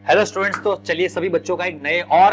Hello students, तो चलिए सभी बच्चों का एक नए और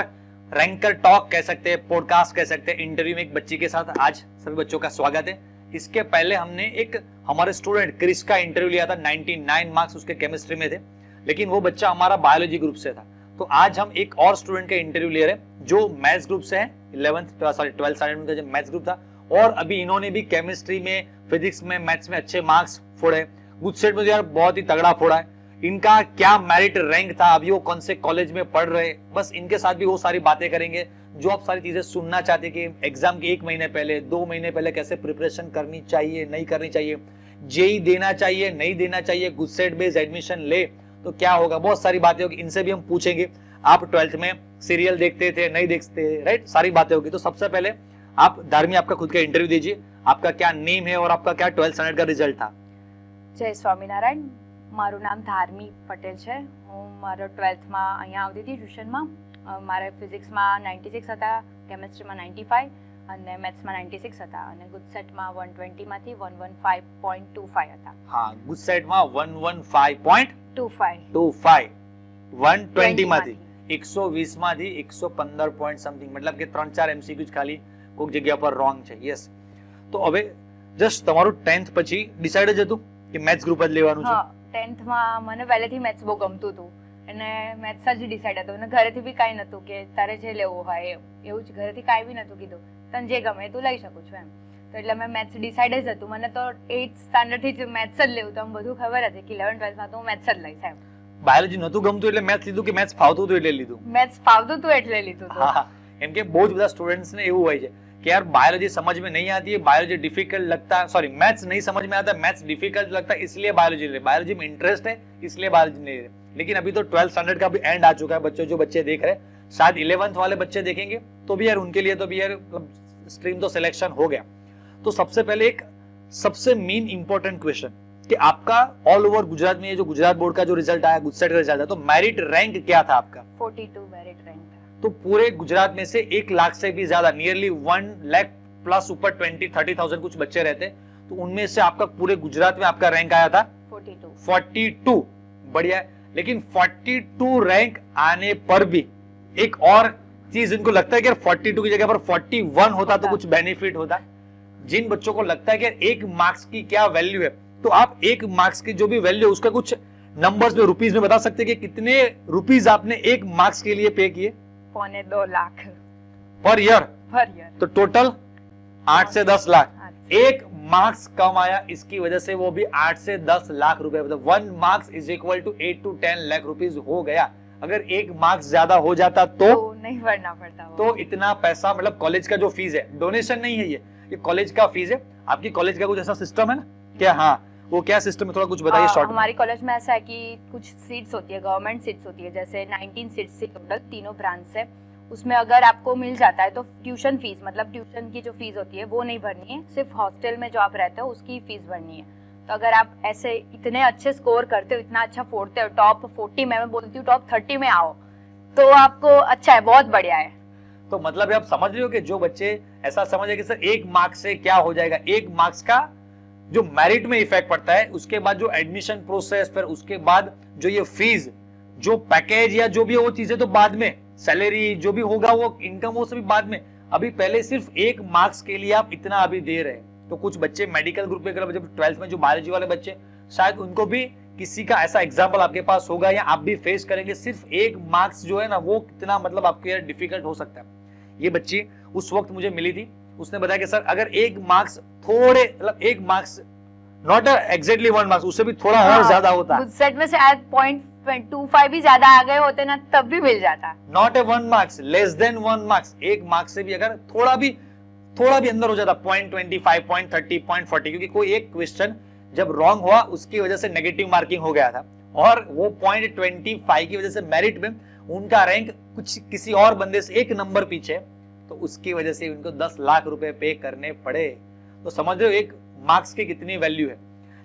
रैंकर टॉक कह सकते हैं, पॉडकास्ट कह सकते हैं, इंटरव्यू में एक बच्ची के साथ आज सभी बच्चों का स्वागत है। इसके पहले हमने एक हमारे स्टूडेंट क्रिस का इंटरव्यू लिया था, 99 मार्क्स उसके केमिस्ट्री में थे, लेकिन वो बच्चा हमारा बायोलॉजी ग्रुप से था। तो आज हम एक और स्टूडेंट का इंटरव्यू ले रहे हैं जो मैथ्स ग्रुप से है, 12th स्टैंडर्ड में जो मैथ्स ग्रुप था, और अभी इन्होंने भी केमिस्ट्री में, फिजिक्स में, मैथ्स में अच्छे मार्क्स फोड़े। गुड सेट में यार बहुत ही तगड़ा फोड़ा है। इनका क्या मेरिट रैंक था, अभी वो कौन से कॉलेज में पढ़ रहे, बस इनके साथ भी वो सारी बातें करेंगे जो आप सारी चीजें सुनना चाहते कि एग्जाम के 1 महीने पहले, 2 महीने पहले कैसे प्रिपरेशन करनी चाहिए, नहीं करनी चाहिए, जेई देना चाहिए, नहीं देना चाहिए, गुड सेट बेस्ड एडमिशन ले तो क्या होगा, बहुत सारी बातें होगी। इनसे भी हम पूछेंगे आप 12th में सीरियल देखते थे, नहीं देखते, राइट, सारी बातें होगी। तो सबसे पहले आप धार्मी आपका खुद का इंटरव्यू दीजिए, आपका क्या नेम है और आपका क्या 12th स्टैंडर्ड का रिजल्ट था। जय स्वामीनारायण, મારું નામ ધાર્મી પટેલ છે। હું મારો 12th માં અહીંયા આવતી હતી ટ્યુશનમાં। મારે ફિઝિક્સમાં 96 હતા, કેમિસ્ટ્રીમાં 95 અને મેથ્સમાં 96 હતા અને ગુડ સેટમાં 120 માંથી 115.25 હતા। હા, ગુડ સેટમાં 115.25 120 માંથી 120 માંથી 115 પોઈન્ટ સમથિંગ, मतलब કે 3-4 MCQ ખાલી કોઈક જગ્યા પર રોંગ છે। યસ, તો હવે જસ્ટ તમારું 10th પછી ડિસાઈડ જ હતું કે મેથ્સ ગ્રુપ જ લેવાનું છે? 10th માં મને પહેલેથી મેથ્સ બહુ ગમતું હતું અને મેથ્સ જ ડિસાઈડ હતું અને ઘરેથી બી કાંઈ નહોતું કે તારે જે લેવું હોય એવું જ, ઘરેથી કાંઈ બી નહોતું કીધું, તને જે ગમે તું લઈ શકું છું એમ। તો એટલે મેં મેથ્સ ડિસાઈડ જ હતું, મને તો 8th સ્ટાન્ડર્ડથી જ મેથ્સ જ લેવું હતું, બધું ખબર હતી કે 11th 12th માં તો હું મેથ્સ જ લઈશ એમ। બાયોલોજી નહોતું ગમતું એટલે મેથ્સ લીધું કે મેથ્સ ફાવતું હતું એટલે લીધું? મેથ્સ ફાવતું હતું એટલે લીધું હતું। હા, એમ કે બહુ જ બધા સ્ટુડન્ટ્સ ને એવું હોય છે कि यार बायोलॉजी समझ में नहीं आती है, बायोलॉजी डिफिकल्ट लगता है, सॉरी मैथ्स नहीं समझ में आता है, मैथ्स डिफिकल्ट लगता है, इसलिए बायोलॉजी ले, बायोलॉजी में इंटरेस्ट है इसलिए बायोलॉजी ले रहे। लेकिन अभी तो 12th स्टैंडर्ड का भी एंड आ चुका है, बच्चों जो बच्चे देख रहे हैं, शायद 11th वाले बच्चे देखेंगे तो भी यार उनके लिए तो भी यार स्ट्रीम तो सिलेक्शन हो गया। तो सबसे पहले एक सबसे मेन इंपॉर्टेंट क्वेश्चन कि आपका ऑल ओवर गुजरात में, ये जो गुजरात बोर्ड का जो रिजल्ट आया, गुड सेट का रिजल्ट आया, तो मेरिट रैंक क्या था आपका? 42 मेरिट रैंक था। तो पूरे गुजरात में से 1 लाख से भी ज्यादा, नियरली 1 लाख प्लस ऊपर 20-30,000 कुछ बच्चे रहते, तो उनमें से आपका पूरे गुजरात में आपका रैंक आया था 42। बढ़िया है, लेकिन 42 रैंक आने पर भी एक और चीज इनको लगता है कि 42 की जगह पर 41 होता तो कुछ बेनिफिट होता। जिन बच्चों को लगता है कि 1 मार्क्स की क्या वैल्यू है, तो आप 1 मार्क्स की जो भी वैल्यू है उसका कुछ नंबर्स में, रुपीज में बता सकते हैं कि कितने रुपीज आपने 1 मार्क्स के लिए पे किए? 2.25 लाख पर ईयर। तो टोटल 8 से 10 लाख। 1 मार्क्स कम आया, इसकी वजह से वो भी 8 से 10 लाख रुपए, मतलब 1 marks is equal to 8 to 10 lakh rupees हो गया। अगर 1 मार्क्स ज्यादा हो जाता तो नहीं भरना पड़ता वो। तो इतना पैसा, मतलब कॉलेज का जो फीस है, डोनेशन नहीं है ये कॉलेज का फीस है। आपकी कॉलेज का कुछ ऐसा सिस्टम है ना क्या? हाँ, वो क्या सिस्टम है, थोड़ा कुछ बताइए शॉर्ट। हमारी कॉलेज में ऐसा है कि कुछ सीट्स होती है, गवर्नमेंट सीट्स होती है, जैसे 19 सीट्स से टोटल, तीनों ब्रांच से। उसमें अगर आपको मिल जाता है तो ट्यूशन फीस, मतलब ट्यूशन की जो फीस होती है वो नहीं भरनी है, सिर्फ हॉस्टल में जो आप रहते हो उसकी फीस भरनी है। तो अगर आप ऐसे इतने अच्छे स्कोर करते हो, इतना अच्छा फोड़ते हो, टॉप 40 में, मैं बोलती हूँ टॉप 30 में आओ, तो आपको अच्छा है, बहुत बढ़िया है। तो मतलब आप समझ रहे हो कि जो बच्चे ऐसा समझ रहे कि सर 1 मार्क्स से क्या हो जाएगा, 1 मार्क्स का जो मेरिट में इफेक्ट पड़ता है, उसके बाद जो एडमिशन प्रोसेस, फिर उसके बाद जो ये फीस, जो पैकेज या जो भी वो चीजें तो बाद में, सैलरी जो भी होगा, वो इनकम, वो सभी बाद में। अभी पहले सिर्फ 1 मार्क्स के लिए आप इतना अभी दे रहे हैं। तो कुछ बच्चे मेडिकल ग्रुप में, जब 12th में जो बायोलॉजी वाले बच्चे, शायद उनको भी किसी का ऐसा एग्जाम्पल आपके पास होगा या आप भी फेस करेंगे। सिर्फ 1 मार्क्स जो है ना, वो कितना मतलब आपके लिए डिफिकल्ट हो सकता है। ये बच्ची उस वक्त मुझे मिली थी, उसने बताया कि सर अगर 1 मार्क्स थोड़े, मतलब 1 मार्क्स नॉट एग्जैक्टली 1 मार्क्स, उससे भी थोड़ा और ज्यादा होता, गुड सेट में शायद 0.25 भी ज्यादा आ गए होते ना, तब भी मिल जाता। Not a 1 marks, less than 1 marks, 1 marks से भी अगर थोड़ा भी अंदर हो जाता, 0.25, 0.30, 0.40, क्योंकि कोई एक क्वेश्चन जब रॉन्ग हुआ उसकी वजह से नेगेटिव मार्किंग हो गया था, और वो 0.25 की वजह से मेरिट में उनका रैंक कुछ किसी और बंदे से 1 नंबर पीछे, तो उसकी वजह से उनको 10 लाख रुपए पे करने पड़े। तो समझ रहे हो 1 मार्क्स की कितनी वैल्यू है।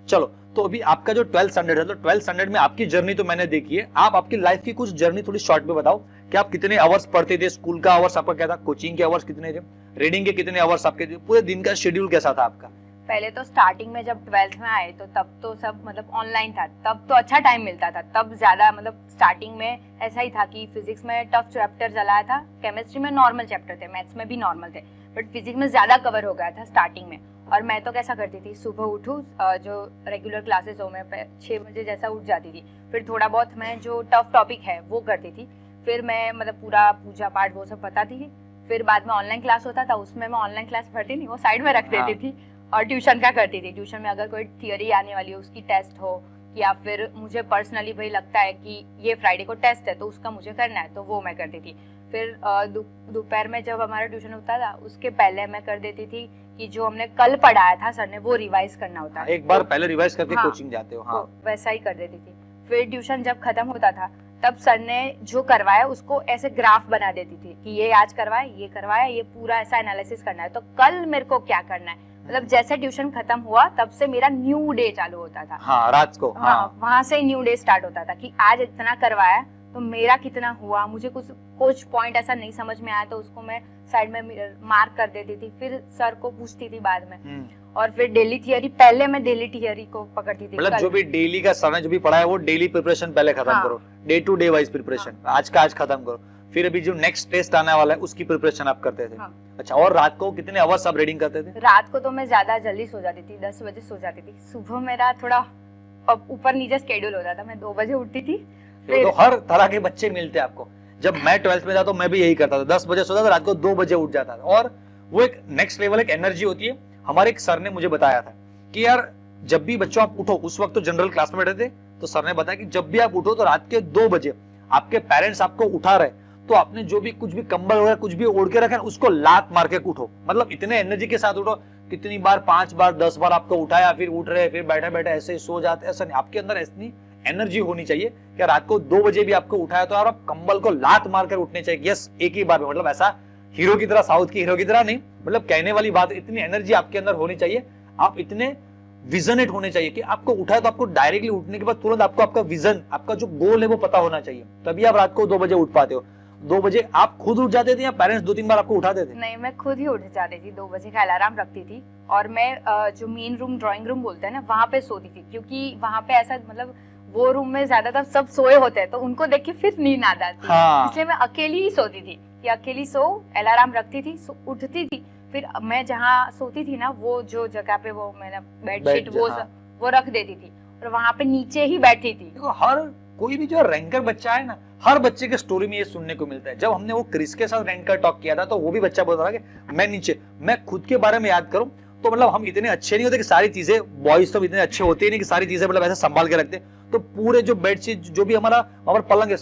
चलो, तो अभी आपका जो 12th स्टैंडर्ड है, तो 12th स्टैंडर्ड में आपकी जर्नी तो मैंने देखी है, आप आपकी लाइफ की कुछ जर्नी थोड़ी शॉर्ट में बताओ कि आप कितने आवर्स पढ़ते थे, स्कूल का आवर्स आपका क्या था, कोचिंग के आवर्स कितने थे, रीडिंग के कितने आवर्स आपके थे, पूरे दिन का शेड्यूल कैसा था आपका? पहले तो स्टार्टिंग में जब 12th में आए तो तब तो सब मतलब ऑनलाइन था, तब तो अच्छा टाइम मिलता था, तब ज्यादा मतलब स्टार्टिंग में ऐसा ही था कि फिजिक्स में टफ चैप्टर चलाया था, केमिस्ट्री में नॉर्मल चैप्टर थे, मैथ्स में भी नॉर्मल थे, बट फिजिक्स में ज्यादा कवर हो गया था स्टार्टिंग में। और मैं तो कैसा करती थी, सुबह उठूँ, जो रेगुलर क्लासेस हो, मैं 6 बजे जैसा उठ जाती थी, फिर थोड़ा बहुत मैं जो टफ टॉपिक है वो करती थी, फिर मैं मतलब पूरा पूजा पाठ वो सब बताती थी, फिर बाद में ऑनलाइन क्लास होता था, उसमें मैं ऑनलाइन क्लास पढ़ती नहीं, वो साइड में रख देती थी और ट्यूशन का करती थी। ट्यूशन में अगर कोई थियरी आने वाली हो, उसकी टेस्ट हो, या फिर मुझे पर्सनली भाई लगता है कि ये फ्राइडे को टेस्ट है तो उसका मुझे करना है, तो वो मैं करती थी। फिर दोपहर में जब हमारा ट्यूशन होता था उसके पहले मैं कर देती थी कि जो हमने कल पढ़ाया था सर ने वो रिवाइज करना होता है, एक बार पहले रिवाइज करके हाँ, कोचिंग जाते हो। हाँ, वैसा ही कर देती थी। फिर ट्यूशन जब खत्म होता था तब सर ने जो करवाया उसको ऐसे ग्राफ बना देती थी कि ये आज करवाया, ये पूरा ऐसा एनालिसिस करना है, तो कल मेरे को क्या करना है। मतलब जैसे ट्यूशन खत्म हुआ तब से मेरा न्यू डे चालू होता था। हाँ, रात को। हाँ, वहां से न्यू डे स्टार्ट होता था कि आज इतना करवाया तो मेरा कितना हुआ, मुझे कुछ पॉइंट ऐसा नहीं समझ में आया तो उसको मैं साइड में मार्क कर देती थी, फिर सर को पूछती थी बाद में। और फिर डेली थियरी, पहले मैं डेली थियरी को पकड़ती थी, मतलब जो भी डेली का सर ने जो भी पढ़ा है वो डेली प्रिपरेशन पहले खत्म करो, day to day wise preparation, आज का आज खत्म करो, फिर अभी जो नेक्स्ट टेस्ट आने वाला है उसकी प्रिपरेशन आप करते थे। अच्छा, और रात को कितने आवर्स आप रीडिंग करते थे? रात को तो मैं ज्यादा जल्दी सो जाती थी, 10 बजे सो जाती थी। सुबह मेरा थोड़ा ऊपर नीचे स्केड्यूल होता था, मैं 2 बजे उठती थी। तो हर तरह के बच्चे मिलते हैं आपको। जब मैं 12th में था तो मैं भी यही करता था, 10 बजे सोता था, रात को 2 बजे उठ जाता था। और वो एक नेक्स्ट लेवल एक एनर्जी होती है। हमारे एक सर ने मुझे बताया था कि यार जब भी बच्चों आप उठो, उस वक्त तो जनरल क्लास में बैठे थे, तो सर ने बताया कि जब भी आप उठो तो रात के 2 बजे आपके पेरेंट्स आपको उठा रहे तो आपने जो भी कुछ भी कंबल वगैरह कुछ भी ओढ़ के रखा है उसको लात मार के उठो। मतलब इतने एनर्जी के साथ उठो। कितनी बार, 5 बार 10 बार आपको उठाया, फिर उठ रहे, फिर बैठे बैठे ऐसे ही सो जाते, ऐसा नहीं। आपके अंदर ऐसी एनर्जी होनी चाहिए कि रात को 2 बजे भी आपको उठाया तो आप कंबल को लात मारकर उठने चाहिए। यस, एक ही बार में। मतलब ऐसा हीरो की तरह, साउथ की हीरो की तरह नहीं, मतलब कहने वाली बात, इतनी एनर्जी आपके अंदर होनी चाहिए। आप इतने विजनेट होने चाहिए कि आपको उठाया तो आपको डायरेक्टली उठने के बाद तुरंत आपको आपका विजन, आपका जो गोल है वो पता होना चाहिए, तभी आप रात को 2 बजे उठ पाते हो। 2 बजे आप खुद उठ जाते थे या पेरेंट्स 2-3 बार आपको उठाते थे? नहीं, मैं खुद ही उठ जाती थी, 2 बजे का अलार्म रखती थी। और मैं जो मेन रूम, ड्राइंग रूम बोलते हैं ना, वहां पे सोती थी, क्योंकि वहां पे ऐसा मतलब वो रूम में ज्यादातर सब सोए होते हैं तो उनको देख के फिर नींद आ जाती है। इसलिए मैं अकेली ही सोती थी कि अकेली सो, अलार्म रखती थी, उठती थी। फिर मैं जहाँ सोती थी ना, वो जो जगह पे वो मैंने बेडशीट वो रख देती थी और वहां पे नीचे ही बैठी थी। देखो, हर कोई भी जो रैंकर बच्चा है ना, हर बच्चे के स्टोरी में ये सुनने को मिलता है। जब हमने वो क्रिस के साथ रैंकर टॉक किया था तो वो भी बच्चा बोल रहा था कि मैं नीचे, मैं खुद के बारे में याद करूं तो मतलब हम इतने अच्छे नहीं होते कि सारी चीजें, बॉयज तो इतने अच्छे होते ही नहीं कि सारी चीजें मतलब ऐसे संभाल के रखते। तो पूरे जो बेडशीट, जो भी हमारा पलंग है,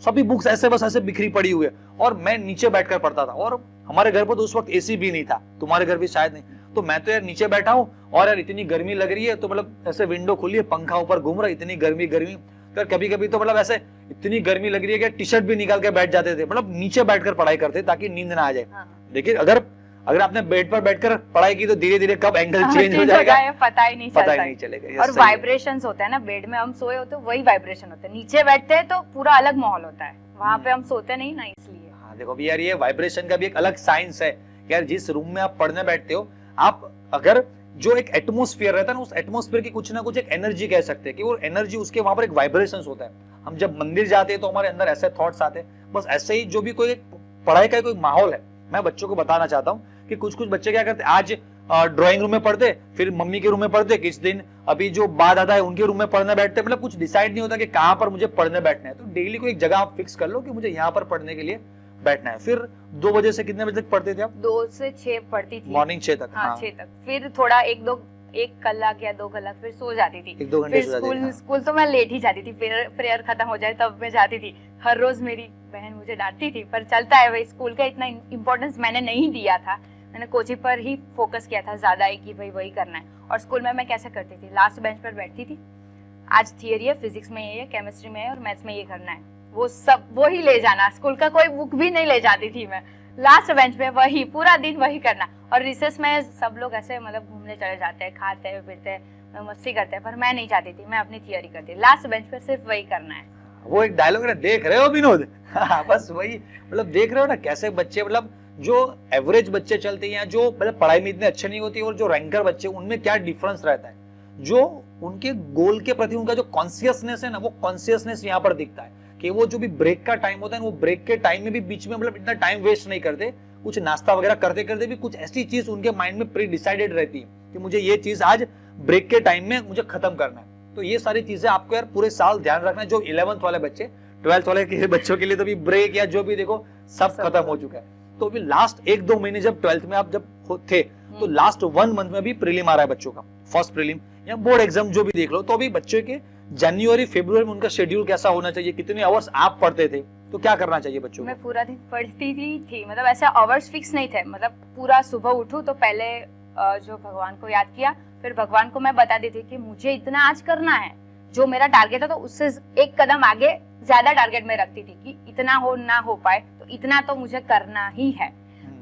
सभी बुक्स ऐसे बस ऐसे बिखरी पड़ी हुई है और मैं नीचे बैठकर पढ़ता था। और हमारे घर पर तो उस वक्त एसी भी नहीं था, तुम्हारे घर भी शायद नहीं, तो मैं तो यार नीचे बैठा हूँ और यार इतनी गर्मी लग रही है, तो मतलब ऐसे विंडो खुली है, पंखा ऊपर घूम रहा है, इतनी गर्मी। तो कभी कभी तो मतलब ऐसे इतनी गर्मी लग रही है कि टी शर्ट भी निकाल के बैठ जाते थे, मतलब नीचे बैठकर पढ़ाई करते ताकि नींद ना आ जाए। देखिए, अगर आपने बेड पर बैठकर पढ़ाई की तो धीरे धीरे कब एंगल चेंज हो जाएगा पता ही नहीं चलेगा। और वाइब्रेशंस होता है ना, बेड में हम सोए होते वही वाइब्रेशन होता है, नीचे बैठते हैं तो पूरा अलग माहौल होता है, वहां पे हम सोते नहीं ना, इसलिए। हाँ, देखो भी यार, ये वाइब्रेशन का भी एक अलग साइंस है। यार जिस रूम में आप पढ़ने बैठते हो, आप अगर जो एक एटमोस्फियर रहता है ना, उस एटमोस्फियर की कुछ ना कुछ एक एनर्जी कह सकते हैं कि वो एनर्जी, उसके वहां पर एक वाइब्रेशंस होता है। हम जब मंदिर जाते हैं तो हमारे अंदर ऐसे थॉट्स आते हैं। बस ऐसे ही जो भी कोई पढ़ाई का कोई माहौल है, मैं बच्चों को बताना चाहता हूँ कि कुछ बच्चे क्या करते, आज ड्राइंग रूम में पढ़ते, फिर मम्मी के रूम में पढ़ते, किस दिन अभी जो बाद आता है उनके रूम में पढ़ने बैठते। मतलब कुछ डिसाइड नहीं होता कि कहाँ पर मुझे पढ़ने बैठना है। तो डेली को एक जगह आप फिक्स कर लो कि मुझे यहाँ पर पढ़ने के लिए बैठना है। फिर 2 बजे से कितने बजे तक पढ़ते थे आप? 2 से 6 पढ़ती थी, मॉर्निंग 6 तक। हाँ, 6 तक। फिर थोड़ा 1 कलाक या 2 कलाक फिर सो जाती थी। 1-2 घंटे सो जाती थी। स्कूल तो मैं लेट ही जाती थी, फिर प्रेयर खत्म हो जाए तब मैं जाती थी। हर रोज मेरी बहन मुझे डांटती थी, पर चलता है भाई, स्कूल का इतना इम्पोर्टेंस मैंने नहीं दिया था, मैंने कोचिंग पर ही फोकस किया था ज्यादा ही कि भाई वही करना है। और स्कूल में मैं कैसे करती थी, लास्ट बेंच पर बैठती थी, आज थियरी है, फिजिक्स में ये है, केमिस्ट्री में है और मैथ्स में ये करना है, वो सब वो ही ले जाना। स्कूल का कोई बुक भी नहीं ले जाती थी मैं, लास्ट बेंच पे वही पूरा दिन वही करना। और रिसेस में सब लोग ऐसे मतलब घूमने चले जाते हैं, खाते हैं, फिरते हैं, मस्ती करते हैं, पर मैं नहीं चाहती थी, मैं अपनी थियरी करती, लास्ट बेंच पे सिर्फ वही करना है। वो एक डायलॉग है, देख रहे हो विनोद? बस वही, मतलब देख रहे हो ना कैसे बच्चे मतलब जो एवरेज बच्चे चलते हैं या जो मतलब पढ़ाई में इतने अच्छे नहीं होते और जो रैंकर बच्चे, उनमें क्या डिफरेंस रहता है, जो उनके गोल के प्रति उनका जो कॉन्शियसनेस है ना, वो कॉन्शियसनेस यहाँ पर दिखता है कि वो जो भी ब्रेक का टाइम होता है वो ब्रेक के टाइम में भी बीच में मतलब इतना टाइम वेस्ट नहीं करते, कुछ नाश्ता वगैरह करते करते भी कुछ ऐसी चीज उनके माइंड में प्री डिसाइडेड रहती है कि मुझे ये चीज आज ब्रेक के टाइम में मुझे खत्म करना है। तो ये सारी चीजें आपको यार पूरे साल ध्यान रखना है। जो 11th वाले बच्चे, 12th वाले के बच्चों के लिए तो भी ब्रेक या जो भी देखो सब खत्म हो चुका है। तो अभी लास्ट 1-2 महीने जब 12th में आप जब थे तो लास्ट 1 मंथ में भी प्रीलिम आ रहा है बच्चों का, फर्स्ट प्रीलिम या बोर्ड एग्जाम जो भी देख लो। तो अभी बच्चों के जनवरी फरवरी में उनका शेड्यूल कैसा होना चाहिए, कितने आवर्स आप पढ़ते थे, तो क्या करना चाहिए बच्चों को? मैं पूरा दिन पढ़ती थी मतलब ऐसे आवर्स फिक्स नहीं थे, मतलब पूरा सुबह उठूं तो पहले जो भगवान को याद किया, फिर भगवान को मैं बता देती कि मुझे इतना आज करना है, जो मेरा टारगेट है तो उससे एक कदम आगे ज्यादा टारगेट में रखती थी कि इतना हो ना हो पाए तो इतना तो मुझे करना ही है।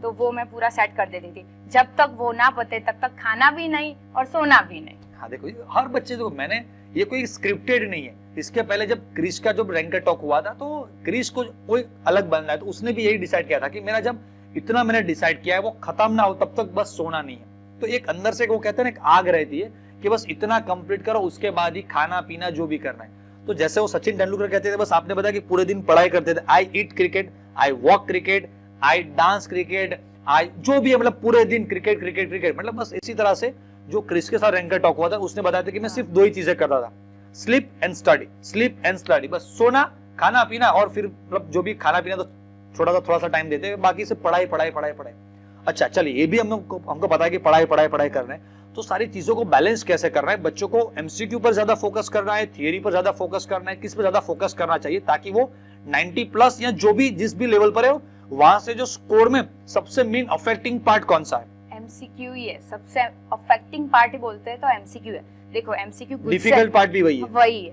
तो वो मैं पूरा सेट कर देती थी। जब तक वो ना पते तब तक खाना भी नहीं और सोना भी नहीं। हाँ देखो, हर बच्चे को मैंने, ये कोई स्क्रिप्टेड नहीं है। इसके पहले जब क्रिश का जब रैंकर टॉक हुआ था तो क्रिश को कोई अलग बनना है, तो उसने भी यही डिसाइड किया था कि मेरा जब इतना मैंने डिसाइड किया है वो खत्म ना हो तब तक बस सोना नहीं है। तो एक अंदर से वो कहते हैं ना, एक आग रहती है कि बस इतना कंप्लीट करो, उसके बाद ही खाना पीना जो भी करना है। तो जैसे वो सचिन तेंदुलकर कहते थे, बस आपने बताया कि पूरे दिन पढ़ाई करते थे, I eat cricket, I walk cricket, I dance cricket, I जो भी है मतलब पूरे दिन क्रिकेट क्रिकेट क्रिकेट, मतलब बस इसी तरह से जो क्रिस के साथ रैंकर टॉक हुआ था उसने बताया था कि मैं सिर्फ 2 ही चीजें करता था, sleep and study, sleep and study, बस सोना, खाना पीना और फिर मतलब जो भी खाना पीना तो थोड़ा सा टाइम देते हैं, बाकी से पढ़ाई पढ़ाई पढ़ाई पढ़ाई। अच्छा चलिए, ये भी हमको पता है कि पढ़ाई पढ़ाई पढ़ाई कर रहे हैं, तो सारी चीजों को बैलेंस कैसे करना है? बच्चों को एमसीक्यू पर ज्यादा फोकस करना है, थियरी पर ज्यादा फोकस करना है, किस पर ज्यादा फोकस करना चाहिए ताकि वो 90+ या जो भी जिस भी लेवल पर है वहां से जो स्कोर में सबसे मेन अफेक्टिंग पार्ट कौन सा है? एमसीक्यू ही है, सबसे अफेक्टिंग पार्ट ही बोलते हैं तो एमसीक्यू है। देखो एमसीक्यू डिफिकल्ट पार्ट भी वही है,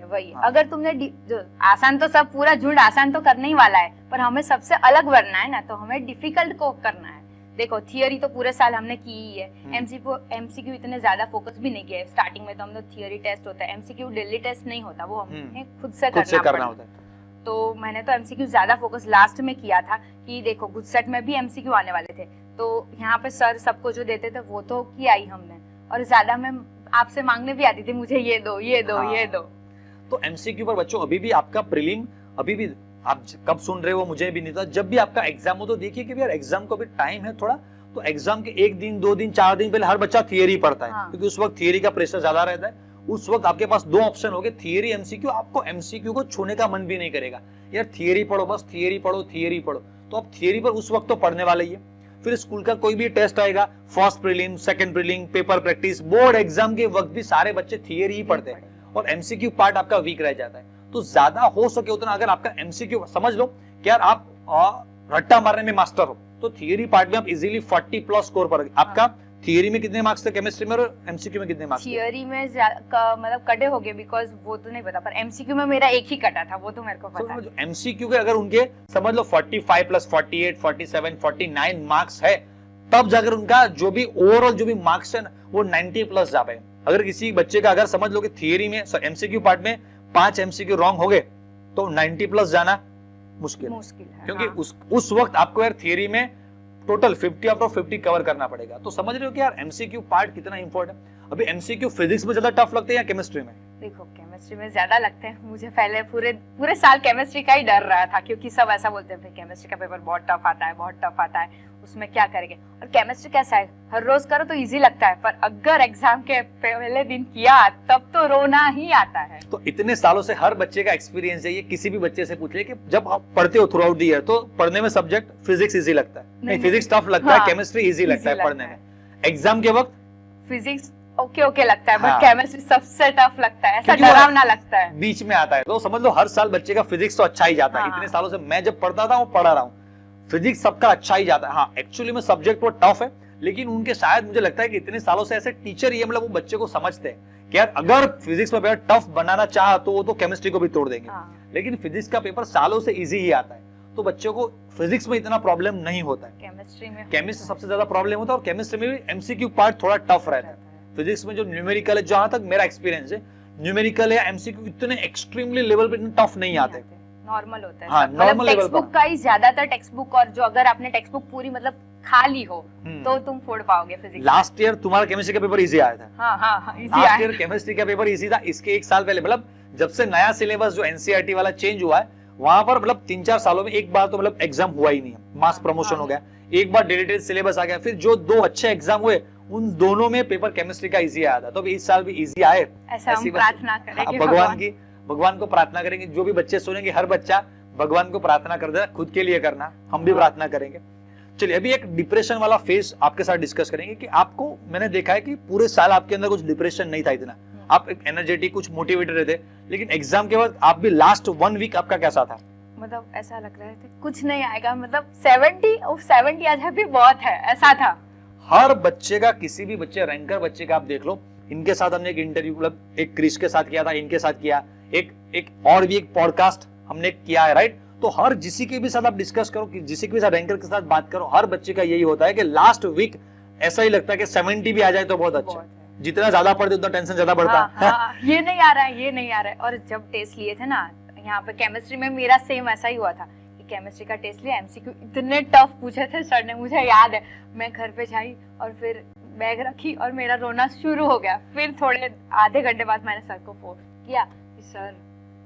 वही है। अगर तुमने जो आसान, तो सब पूरा झुंड आसान तो करने ही वाला है, पर हमें सबसे अलग बनना है ना, तो हमें डिफिकल्ट को करना है। देखो थियरी तो पूरे साल हमने की ही है, एमसीक्यू इतने ज्यादा फोकस भी नहीं किया है। स्टार्टिंग में तो हम लोग थियरी टेस्ट होता है, एमसीक्यू डेली टेस्ट नहीं होता, वो हमें खुद से करना होता है। तो मैंने तो एमसीक्यू ज्यादा फोकस लास्ट में किया था कि देखो गुजसेट में भी एमसीक्यू आने वाले थे, तो यहाँ पे सर सबको जो देते थे वो तो किया ही हमने, और ज्यादा मैं आपसे मांगने भी आती थी, मुझे ये दो ये दो ये दो। तो एमसीक्यू पर बच्चों अभी भी आपका प्रीलिम, अभी भी आप कब सुन रहे हो मुझे भी नहीं था, जब भी आपका एग्जाम हो तो देखिए कि यार एग्जाम को भी टाइम है थोड़ा, तो एग्जाम के 1 दिन 2 दिन 4 दिन पहले हर बच्चा थियरी पढ़ता है, क्योंकि उस वक्त थियरी का प्रेशर ज्यादा रहता है। उस वक्त आपके पास 2 ऑप्शन हो गए, थियरी एमसीक्यू। आपको एमसीक्यू को छूने का मन भी नहीं करेगा, यार थियरी पढ़ो, बस थियरी पढ़ो थियरी पढ़ो, तो आप थियरी पर उस वक्त तो पढ़ने वाले ही है। फिर स्कूल का कोई भी टेस्ट आएगा, first prelim, second prelim, paper practice, board exam के वक्त भी सारे बच्चे थियरी ही पढ़ते हैं और एमसीक्यू पार्ट आपका वीक रह जाता है। तो ज्यादा हो सके उतना अगर आपका एमसीक्यू, समझ लो कि यार आप रट्टा मारने में मास्टर हो, तो थियरी पार्ट में आप इजीली 40+ स्कोर पर। आपका थियरी में कितने मार्क्स थे केमिस्ट्री में और एमसीक्यू में कितने मार्क्स? थियरी में मतलब कटे हो गए, बिकॉज वो तो नहीं पता, पर एमसीक्यू में मेरा एक ही कटा था, वो तो मेरे को पता है। एमसीक्यू के अगर उनके समझ लो 45 + 48 47 49 मार्क्स है, तब जाकर उनका जो भी ओवरऑल जो भी मार्क्स है वो 90+ जा पाए। अगर किसी बच्चे का अगर समझ लो कि थियरी में एमसीक्यू पार्ट में 5 एमसीक्यू रॉन्ग हो गए तो 90+ जाना मुश्किल है, क्योंकि उस वक्त आपको यार थियरी में टोटल 50 आउट ऑफ 50 कवर करना पड़ेगा। तो समझ रहे हो कि यार एमसीक्यू पार्ट कितना इंपॉर्टेंट है। अभी एमसीक्यू फिजिक्स में ज्यादा टफ लगते हैं या केमिस्ट्री में? देखो केमिस्ट्री में ज्यादा लगते हैं। मुझे पहले पूरे साल केमिस्ट्री का ही डर रहा था, क्योंकि सब ऐसा बोलते हैं केमिस्ट्री का पेपर बहुत टफ आता है, बहुत टफ आता है, उसमें क्या करेंगे। और केमिस्ट्री कैसा है, हर रोज करो तो इजी लगता है, पर अगर एग्जाम के पहले दिन किया तब तो रोना ही आता है। तो इतने सालों से हर बच्चे का एक्सपीरियंस है, ये किसी भी बच्चे से पूछ ले कि जब आप पढ़ते हो थ्रू आउट द ईयर तो पढ़ने में सब्जेक्ट फिजिक्स इजी लगता है, नहीं फिजिक्स टफ लगता है, केमिस्ट्री इजी लगता है पढ़ने में, एग्जाम के वक्त फिजिक्स ओके लगता है, बट केमिस्ट्री सबसे टफ लगता है, ऐसा डरावना लगता है, बीच में आता है। तो समझ लो हर साल बच्चे का फिजिक्स तो अच्छा ही जाता है। इतने सालों से मैं जब पढ़ता था वो पढ़ा रहा हूँ, फिजिक्स सबका अच्छा ही जाता है। हाँ एक्चुअली में सब्जेक्ट वो टफ है, लेकिन उनके शायद मुझे लगता है कि इतने सालों से ऐसे टीचर ये मतलब वो बच्चे को समझते हैं कि यार अगर फिजिक्स में पेपर टफ बनाना चाहा तो वो तो केमिस्ट्री को भी तोड़ देंगे। लेकिन फिजिक्स का पेपर सालों से इजी ही आता है, तो बच्चों को फिजिक्स में इतना प्रॉब्लम नहीं होता है। केमिस्ट्री सबसे ज्यादा प्रॉब्लम होता है, और केमिस्ट्री में भी एमसीक्यू पार्ट थोड़ा टफ रहता है। फिजिक्स में जो न्यूमेरिकल है, जहां तक मेरा एक्सपीरियंस है, न्यूमेरिकल या एमसीक्यू इतने एक्सट्रीमली लेवल पे टफ नहीं आते, नॉर्मल होता है। हाँ, मतलब normal level टेक्स्ट बुक पर। का ही ज्यादातर टेक्स्ट बुक, और जो अगर आपने टेक्स्ट बुक पूरी मतलब खा ली हो तो तुम फोड़ पाओगे फिजिक्स। लास्ट ईयर तुम्हारा केमिस्ट्री का पेपर इजी आया था। हाँ, इजी लास्ट आया। ईयर केमिस्ट्री का पेपर इजी था। इसके एक साल पहले मतलब जब से नया सिलेबस जो एनसीईआरटी वाला चेंज हुआ है, वहां पर मतलब 3-4 सालों में एक बार तो मतलब एग्जाम हुआ ही नहीं है, मास प्रमोशन हो गया, एक बार डेडिकेटेड सिलेबस आ गया, फिर जो 2 अच्छे एग्जाम हुए उन दोनों में पेपर केमिस्ट्री का इजी आया था। तो इस साल भी इजी आए, ऐसा हम प्रार्थना करेंगे भगवान को प्रार्थना करेंगे। जो भी बच्चे सुनेंगे, हर बच्चा भगवान को प्रार्थना कर देना, खुद के लिए करना, हम भी प्रार्थना करेंगे। चलिए अभी एक डिप्रेशन वाला फेज आपके साथ डिस्कस करेंगे कि आपको, मैंने देखा है कि पूरे साल आपके अंदर कुछ डिप्रेशन नहीं था इतना, आप एक एनर्जेटिक, कुछ मोटिवेटेड रहते, लेकिन एग्जाम के बाद आप भी लास्ट 1 वीक आपका कैसा था? मतलब ऐसा लग रहा था कुछ नहीं आएगा, मतलब 70 आज भी बहुत है, ऐसा था। हर बच्चे का, किसी भी बच्चे, रैंकर बच्चे का आप देख लो, इनके साथ हमने एक इंटरव्यू, मतलब एक क्रिस के साथ किया था, इनके साथ किया, एक और भी एक पॉडकास्ट हमने किया है, राइट? तो हर जिसी के भी साथ आप डिस्कस करो, कि जिसी के भी साथ रैंकर के साथ बात करो, हर बच्चे का यही होता है कि लास्ट वीक ऐसा ही लगता है कि 70 भी आ जाए तो बहुत अच्छा। जितना ज्यादा पढ़ते उतना टेंशन ज्यादा बढ़ता है। ये नहीं आ रहा है, ये नहीं आ रहा है। और जब टेस्ट लिए थे ना यहाँ पे केमिस्ट्री में, मेरा सेम ऐसा ही हुआ था कि केमिस्ट्री का टेस्ट लिया, एमसीक्यू इतने टफ पूछे थे सर ने, मुझे याद है। मैं घर पे जाई और फिर बैग रखी और मेरा रोना शुरू हो गया। फिर थोड़े आधे घंटे बाद मैंने सर को फोन किया कि सर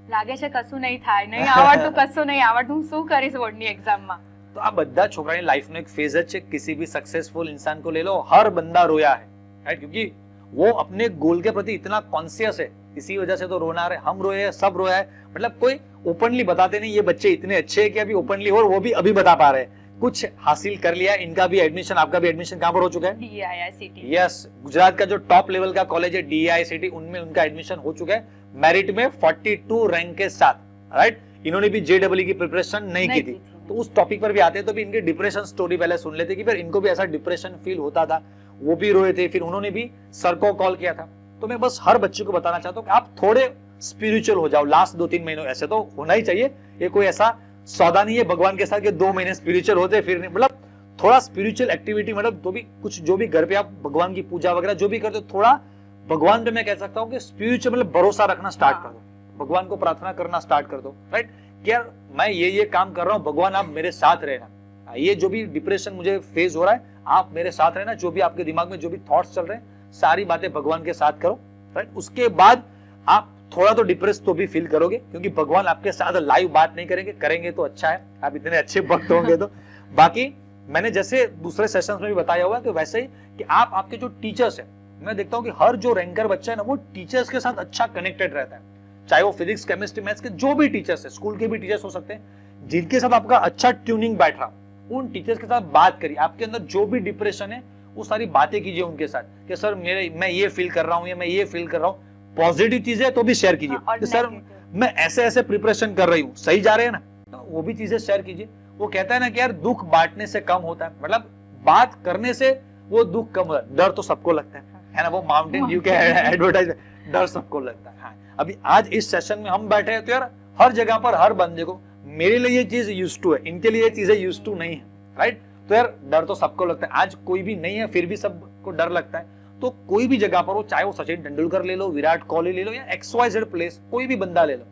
लागे છે કશું નહીં થાય, નહીં આવડતું, કશું નહીં આવડતું, હું શું કરીશ બોર્ડની એક્ઝામમાં? तो આ બધા છોકરાની લાઈફનો એક ફેઝ જ છે। किसी भी सक्सेसफुल इंसान को ले लो, हर बंदा रोया है, राइट? क्योंकि वो अपने गोल के प्रति इतना कॉन्शियस है, इसी वजह से तो रोना रहे, हम रोए हैं, सब रोया है। मतलब कोई ओपनली बताते नहीं, ये बच्चे इतने अच्छे हैं कि अभी ओपनली, और वो भी अभी बता पा रहे हैं कुछ हासिल कर लिया। इनका भी एडमिशन, आपका भी एडमिशन कहां पर हो चुका है? DIICT। यस, गुजरात का जो टॉप लेवल का कॉलेज है DIICT, उनमें उनका एडमिशन हो चुका है, मेरिट में 42 रैंक के साथ, राइट? इन्होंने भी JEE की प्रिपरेशन नहीं की थी। तो उस टॉपिक पर भी आते हैं, तो भी इनके डिप्रेशन स्टोरी पहले सुन लेते कि फिर इनको भी ऐसा डिप्रेशन फील होता था, वो भी रोए थे, फिर उन्होंने भी सर को कॉल किया था। तो मैं बस हर बच्चे को बताना चाहता हूँ कि आप थोड़े स्पिरिचुअल हो जाओ लास्ट 2-3 महीनों। ऐसे तो होना ही चाहिए, ये कोई ऐसा सौदा नहीं है भगवान के साथ कि 2 महीने स्पिरिचुअल होते फिर नहीं। मतलब थोड़ा स्पिरिचुअल एक्टिविटी, मतलब तो भी कुछ, जो भी घर पे आप भगवान की पूजा वगैरह जो भी करते हो, थोड़ा भगवान पे मैं कह सकता हूँ कि स्पिरिचुअल मतलब भरोसा रखना स्टार्ट कर दो, भगवान को प्रार्थना करना स्टार्ट कर दो, राइट? कि यार मैं ये काम कर रहा हूँ, भगवान आप मेरे साथ रहना, ये जो भी डिप्रेशन मुझे फेस हो रहा है आप मेरे साथ रहना, जो भी आपके दिमाग में जो भी थॉट्स चल रहे हैं सारी बातें भगवान के साथ करो, राइट? उसके बाद आप थोड़ा तो डिप्रेस तो भी फील करोगे, क्योंकि भगवान आपके साथ लाइव बात नहीं करेंगे तो अच्छा है, आप इतने अच्छे भक्त होंगे तो। बाकी मैंने जैसे दूसरे सेशंस में भी बताया हुआ है कि वैसे ही कि आप, आपके जो टीचर्स है, मैं देखता हूँ कि हर जो रैंकर बच्चा है ना, वो टीचर्स के साथ अच्छा कनेक्टेड रहता है, चाहे वो फिजिक्स, केमिस्ट्री, मैथ्स के जो भी टीचर्स है, स्कूल के भी टीचर्स हो सकते हैं, जिनके साथ आपका अच्छा ट्यूनिंग बैठ रहा, उन टीचर्स के साथ बात करिए। आपके अंदर जो भी डिप्रेशन है वो सारी बातें कीजिए उनके साथ कि सर मैं ये फील कर रहा हूँ, या मैं ये फील कर रहा हूँ। पॉजिटिव चीजें तो भी शेयर कीजिए कि सर मैं ऐसे प्रिपरेशन कर रही हूँ, सही जा रहे हैं ना, तो वो भी चीजें शेयर कीजिए। वो कहता है ना कि यार दुख बांटने से कम होता है, मतलब बात करने से वो दुख कम होता है। डर तो सबको लगता है ना, वो माउंटेन ड्यू के एडवर्टाइज, डर सबको लगता है। हाँ, अभी आज इस सेशन में हम बैठे हैं तो यार हर जगह पर हर बंदे को, मेरे लिए ये चीज यूज्ड टू है, इनके लिए ये चीजें यूज्ड टू नहीं है, राइट? तो यार डर तो सबको लगता है, आज कोई भी नहीं है फिर भी सबको डर लगता है। तो कोई भी जगह पर हो, चाहे वो सचिन तेंदुलकर ले लो, विराट कोहली ले लो, या XYZ प्लेस, कोई भी बंदा ले लो,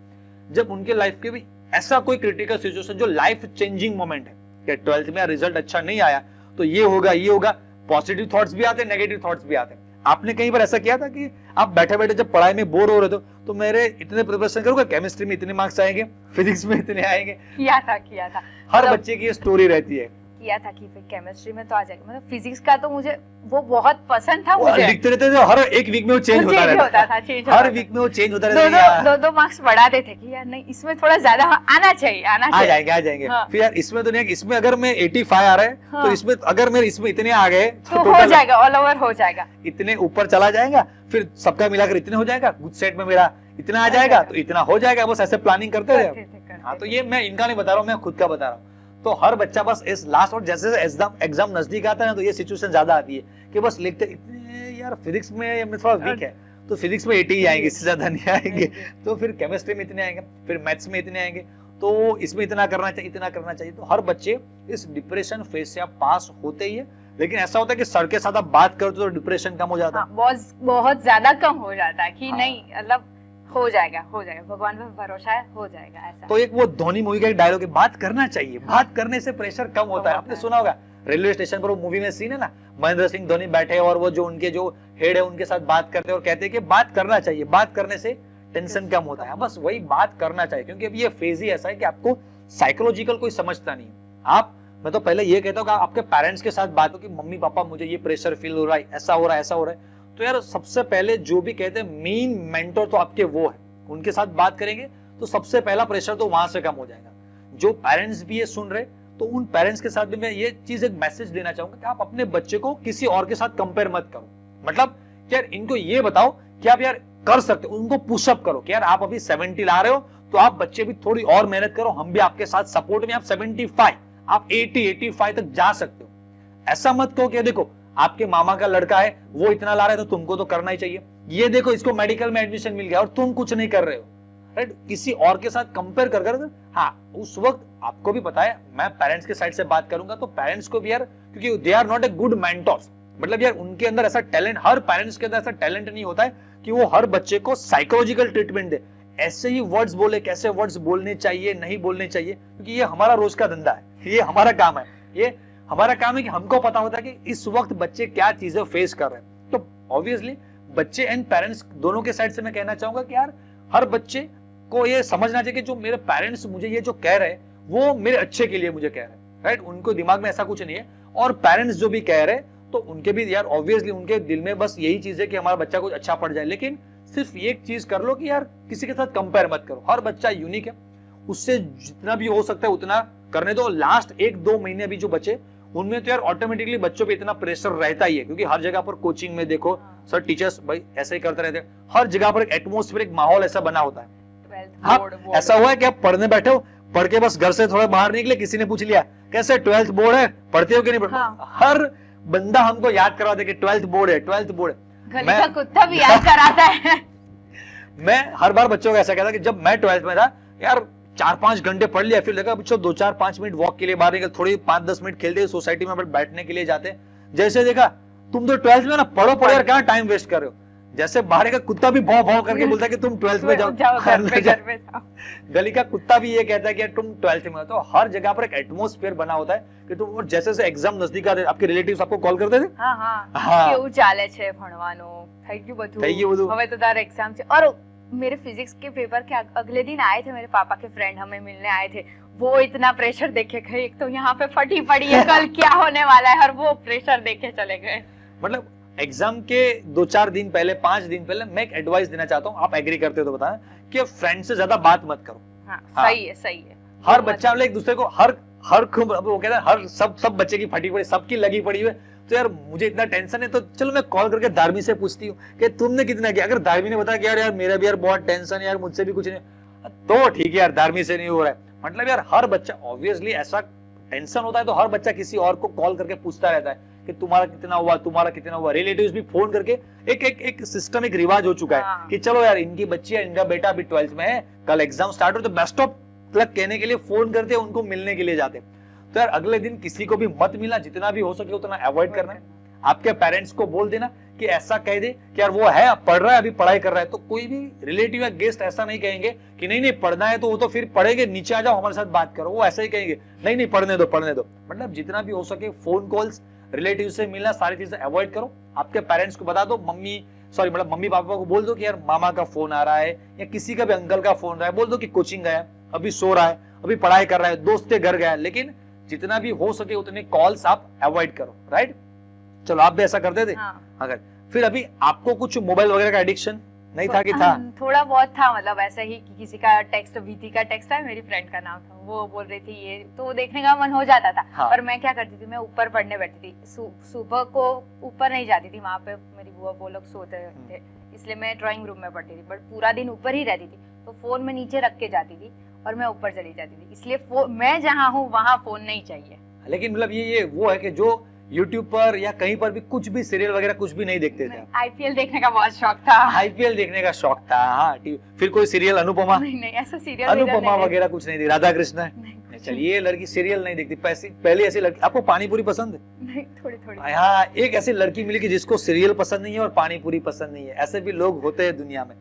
जब उनके लाइफ के भी ऐसा कोई क्रिटिकल सिचुएशन जो लाइफ चेंजिंग मोमेंट है कि 12th में रिजल्ट अच्छा नहीं आया तो ये होगा, पॉजिटिव थॉट्स भी आते हैं, नेगेटिव थॉट्स भी आते हैं। आपने कहीं पर ऐसा किया था कि आप बैठे बैठे जब पढ़ाई में बोर हो रहे थे तो मेरे इतने प्रिपरेशन करूंगा, केमिस्ट्री में इतने मार्क्स आएंगे, फिजिक्स में इतने आएंगे? किया था। हर बच्चे की स्टोरी रहती है। किया था कि फिर केमिस्ट्री में तो आ जाएगा, मतलब फिजिक्स का तो मुझे वो बहुत पसंद था। मुझे लिखते रहते थे, हर एक वीक में वो चेंज होता रहता, हर वीक में वो चेंज होता रहता। दो मार्क्स बढ़ाते थे कि यार नहीं इसमें थोड़ा ज्यादा आना चाहिए। आ जाएंगे। हाँ। फिर यार इसमें तो नहीं, इसमें अगर मैं 85 आ रहा है हाँ। तो इसमें अगर मेरे इसमें इतने आ गए तो हो जाएगा, ऑल ओवर हो जाएगा, इतने ऊपर चला जाएगा, फिर सबका मिलाकर इतने हो जाएगा, गुड सेट में मेरा इतना आ जाएगा तो इतना हो जाएगा। बस ऐसे प्लानिंग करते रहे। हाँ, तो ये मैं इनका नहीं बता रहा हूँ, मैं खुद का बता रहा हूँ। तो हर बच्चा बस इस लास्ट, और जैसे एग्जाम नजदीक आता है ना तो ये सिचुएशन ज्यादा आती है कि बस लिखते इतने, यार फिजिक्स में थोड़ा वीक है तो फिजिक्स में 80 ही आएंगे, इससे ज्यादा नहीं आएंगे। तो फिर केमिस्ट्री में इतने आएंगे, फिर मैथ्स में इतने आएंगे, तो इसमें इतना करना चाहिए। तो हर बच्चे इस डिप्रेशन फेज से आप पास होते ही है, लेकिन ऐसा होता है कि सर के साथ आप बात करते तो डिप्रेशन कम हो जाता है। बहुत ज्यादा कम हो जाता है कि नहीं, मतलब हो जाएगा भगवान पे भरोसा है, हो जाएगा ऐसा। तो एक वो धोनी मूवी का एक डायलॉग है, बात करना चाहिए, बात करने से प्रेशर कम होता है। आपने सुना होगा रेलवे स्टेशन पर वो मूवी में सीन है ना, महेंद्र सिंह धोनी बैठे और वो जो उनके जो हेड है उनके साथ बात करते हैं और कहते हैं कि बात करना चाहिए, बात करने से टेंशन कम होता है। बस वही बात करना चाहिए, क्योंकि अब ये फेज ही ऐसा है कि आपको साइकोलॉजिकल कोई समझता नहीं है। मैं तो पहले ये कहता हूँ कि आपके पेरेंट्स के साथ बात हो कि मम्मी पापा मुझे ये प्रेशर फील हो रहा है, ऐसा हो रहा है, ऐसा हो रहा है, तो यार सबसे पहले जो भी कहते हैं मेन मेंटर तो आपके वो है, उनके साथ बात करेंगे तो सबसे पहला प्रेशर तो वहां से कम हो जाएगा। जो पेरेंट्स भी ये सुन रहे तो उन पेरेंट्स के साथ भी मैं ये चीज एक मैसेज देना चाहूंगा कि आप अपने बच्चे को किसी और के साथ कंपेयर मत करो। मतलब यार इनको ये बताओ कि आप यार कर सकते हो, उनको पुशअप करो कि यार आप अभी 70 ला रहे हो तो आप बच्चे भी थोड़ी और मेहनत करो, हम भी आपके साथ सपोर्ट में, आप 75 आप 80-85 तक जा सकते हो। ऐसा मत कहो कि देखो आपके मामा का लड़का है वो इतना ला रहा है तो तुमको तो करना ही चाहिए, ये देखो इसको मेडिकल में एडमिशन मिल गया और तुम कुछ नहीं कर रहे हो, राइट। किसी और के साथ कंपेयर कर हाँ उस वक्त आपको भी पता है, मैं पेरेंट्स के साइड से बात करूंगा तो पेरेंट्स को भी यार, क्योंकि they are not a good mentors, मतलब यार उनके अंदर ऐसा टैलेंट, हर पेरेंट्स के अंदर ऐसा टैलेंट नहीं होता है कि वो हर बच्चे को साइकोलॉजिकल ट्रीटमेंट दे, ऐसे ही वर्ड्स बोले, कैसे वर्ड्स बोलने चाहिए नहीं बोलने चाहिए, क्योंकि ये हमारा रोज का धंधा है, ये हमारा काम है, ये हमारा काम है कि हमको पता होता है कि इस वक्त बच्चे क्या चीजें फेस कर रहे हैं। तो ऑब्वियसली बच्चे एंड पेरेंट्स दोनों के साइड से मैं कहना चाहूंगा कि यार हर बच्चे को ये समझना चाहिए कि जो मेरे पेरेंट्स मुझे ये जो कह रहे हैं वो मेरे अच्छे के लिए मुझे कह रहे हैं, राइट। उनको दिमाग में ऐसा कुछ नहीं है, और पेरेंट्स जो भी कह रहे हैं तो उनके भी यार ऑब्वियसली उनके दिल में बस यही चीज है कि हमारा बच्चा कुछ अच्छा पढ़ जाए, लेकिन सिर्फ एक चीज कर लो कि यार किसी के साथ कंपेयर मत करो, हर बच्चा यूनिक है, उससे जितना भी हो सकता है उतना करने दो। लास्ट 1-2 महीने भी जो बचे उनमें तो यार ऑटोमेटिकली बच्चों पे इतना प्रेशर रहता ही है, क्योंकि हर जगह पर कोचिंग में देखो सर टीचर्स भाई ऐसे ही करते रहते हैं, हर जगह पर एक एटमोस्फेयर, एक माहौल ऐसा बना होता है। ऐसा हुआ है कि आप पढ़ने बैठे हो, पढ़ के बस घर से थोड़ा बाहर निकले, किसी ने पूछ लिया कैसे 12th बोर्ड है, पढ़ते हो कि नहीं पढ़ते? हर बंदा हमको याद करवाता है कि 12th बोर्ड है, 12th बोर्ड है। गली का कुत्ता भी याद कराता है। मैं हर बार बच्चों को ऐसा कहता कि जब मैं 12th में था यार 4-5 घंटे पढ़ लिया, फिर लगा बच्चों 2-4-5 मिनट वॉक के लिए बाहर निकल, थोड़ी 5-10 मिनट खेलते सोसाइटी में बैठने के लिए जाते, जैसे देखा तुम तो 12th में ना पढ़ो यार, क्या टाइम वेस्ट कर रहे हो, जैसे बाहर का कुत्ता भी भौं भौं करके बोलता है कि तुम 12th में जाओ, घर पे जाओ। गली का कुत्ता भी ये कहता है कि तुम 12th में हो। तो हर जगह पर एक एटमोस्फेयर बना होता है कि तुम, और जैसे जैसे एग्जाम नजदीक आते आपके रिलेटिव्स आपको कॉल करते थे, કેવું ચાલે છે ભણવાનું, થઈ ગયું બધું, હવે તો તારા એક્ઝામ છે। और मेरे फिजिक्स के पेपर के अगले दिन आए थे मेरे पापा के फ्रेंड, हमें मिलने आए थे, वो इतना प्रेशर देखे गए, एक तो यहाँ पे फटी पड़ी है कल क्या होने वाला है, और वो प्रेशर देखे चले गए। मतलब एग्जाम के 2-4 दिन पहले, 5 दिन पहले मैं एक एडवाइस देना चाहता हूँ, आप एग्री करते हो तो बताएं, कि फ्रेंड से ज्यादा बात मत करो। सही है। हर बच्चा एक दूसरे को हर वो कहता है हर सब बच्चे की फटी पड़ी, सबकी लगी पड़ी हुई, तो यार मुझे इतना टेंशन है तो चलो मैं कॉल करके धार्मी से पूछती हूँ कि तुमने कितना किया। अगर धार्मी ने बताया कि यार मेरा भी यार बहुत टेंशन है यार, मुझसे भी कुछ नहीं, तो ठीक है यार धार्मी से नहीं हो रहा है। मतलब यार हर बच्चा ऑब्वियसली ऐसा टेंशन होता है तो हर बच्चा किसी और को कॉल करके पूछता रहता है कि तुम्हारा कितना हुआ, तुम्हारा कितना हुआ। रिलेटिव्स भी फोन करके एक सिस्टम, एक रिवाज हो चुका है कि चलो यार इनकी बच्ची है, इनका बेटा अभी 12th में है, कल एग्जाम स्टार्ट हो तो बेस्ट ऑफ लक कहने के लिए फोन करते, उनको मिलने के लिए जाते। तो यार अगले दिन किसी को भी मत मिलना, जितना भी हो सके उतना अवॉइड करना। आपके पेरेंट्स को बोल देना कि ऐसा कह दे कि यार वो है पढ़ रहा है, अभी पढ़ाई कर रहा है, तो कोई भी रिलेटिव या गेस्ट ऐसा नहीं कहेंगे कि नहीं पढ़ना है तो वो तो फिर पढ़ेंगे, नीचे आ जाओ हमारे साथ बात करो, वो ऐसा ही कहेंगे नहीं पढ़ने दो। मतलब जितना भी हो सके फोन कॉल्स, रिलेटिव से मिलना, सारी चीजें अवॉइड करो। आपके पेरेंट्स को बता दो, मम्मी पापा को बोल दो कि यार मामा का फोन आ रहा है या किसी का भी अंकल का फोन रहा है, बोल दो कि कोचिंग गया, अभी सो रहा है, अभी पढ़ाई कर रहा है, दोस्त के घर गया, लेकिन जितना भी हो सके उतने कॉल्स आप अवॉइड करो, राइट। चलो आप भी ऐसा करते थे? अगर फिर अभी आपको कुछ मोबाइल वगैरह का एडिक्शन नहीं था कि था? थोड़ा बहुत था, मतलब ऐसा ही कि किसी का टेक्स्ट, वीती का टेक्स्ट था, मेरी फ्रेंड का नाम था, वो बोल रही थी ये, तो देखने का मन हो जाता था। और मैं क्या करती थी, मैं ऊपर पढ़ने बैठती थी, सुबह को ऊपर नहीं जाती थी, वहाँ पे मेरी बुआ वो लोग सोते थे, इसलिए मैं ड्राइंग रूम में पढ़ती थी, बट पूरा दिन ऊपर ही रहती थी, तो फोन में नीचे रख के जाती थी और मैं ऊपर चली जाती थी, इसलिए मैं जहाँ हूँ वहाँ फोन नहीं चाहिए। लेकिन मतलब ये वो है कि जो YouTube पर या कहीं पर भी कुछ भी सीरियल वगैरह कुछ भी नहीं देखते थे? आईपीएल देखने का बहुत शौक था। आईपीएल देखने का शौक था, हाँ। फिर कोई सीरियल अनुपमा? नहीं ऐसा सीरियल अनुपमा वगैरह कुछ नहीं थी? राधा कृष्ण? चलिए लड़की सीरियल नहीं देखती, पहले ऐसी लड़की। आपको पानीपुरी पसंद है? नहीं, थोड़ी। हाँ, एक ऐसी लड़की मिली कि जिसको सीरियल पसंद नहीं है और पानीपुरी पसंद नहीं है, ऐसे भी लोग होते हैं दुनिया में।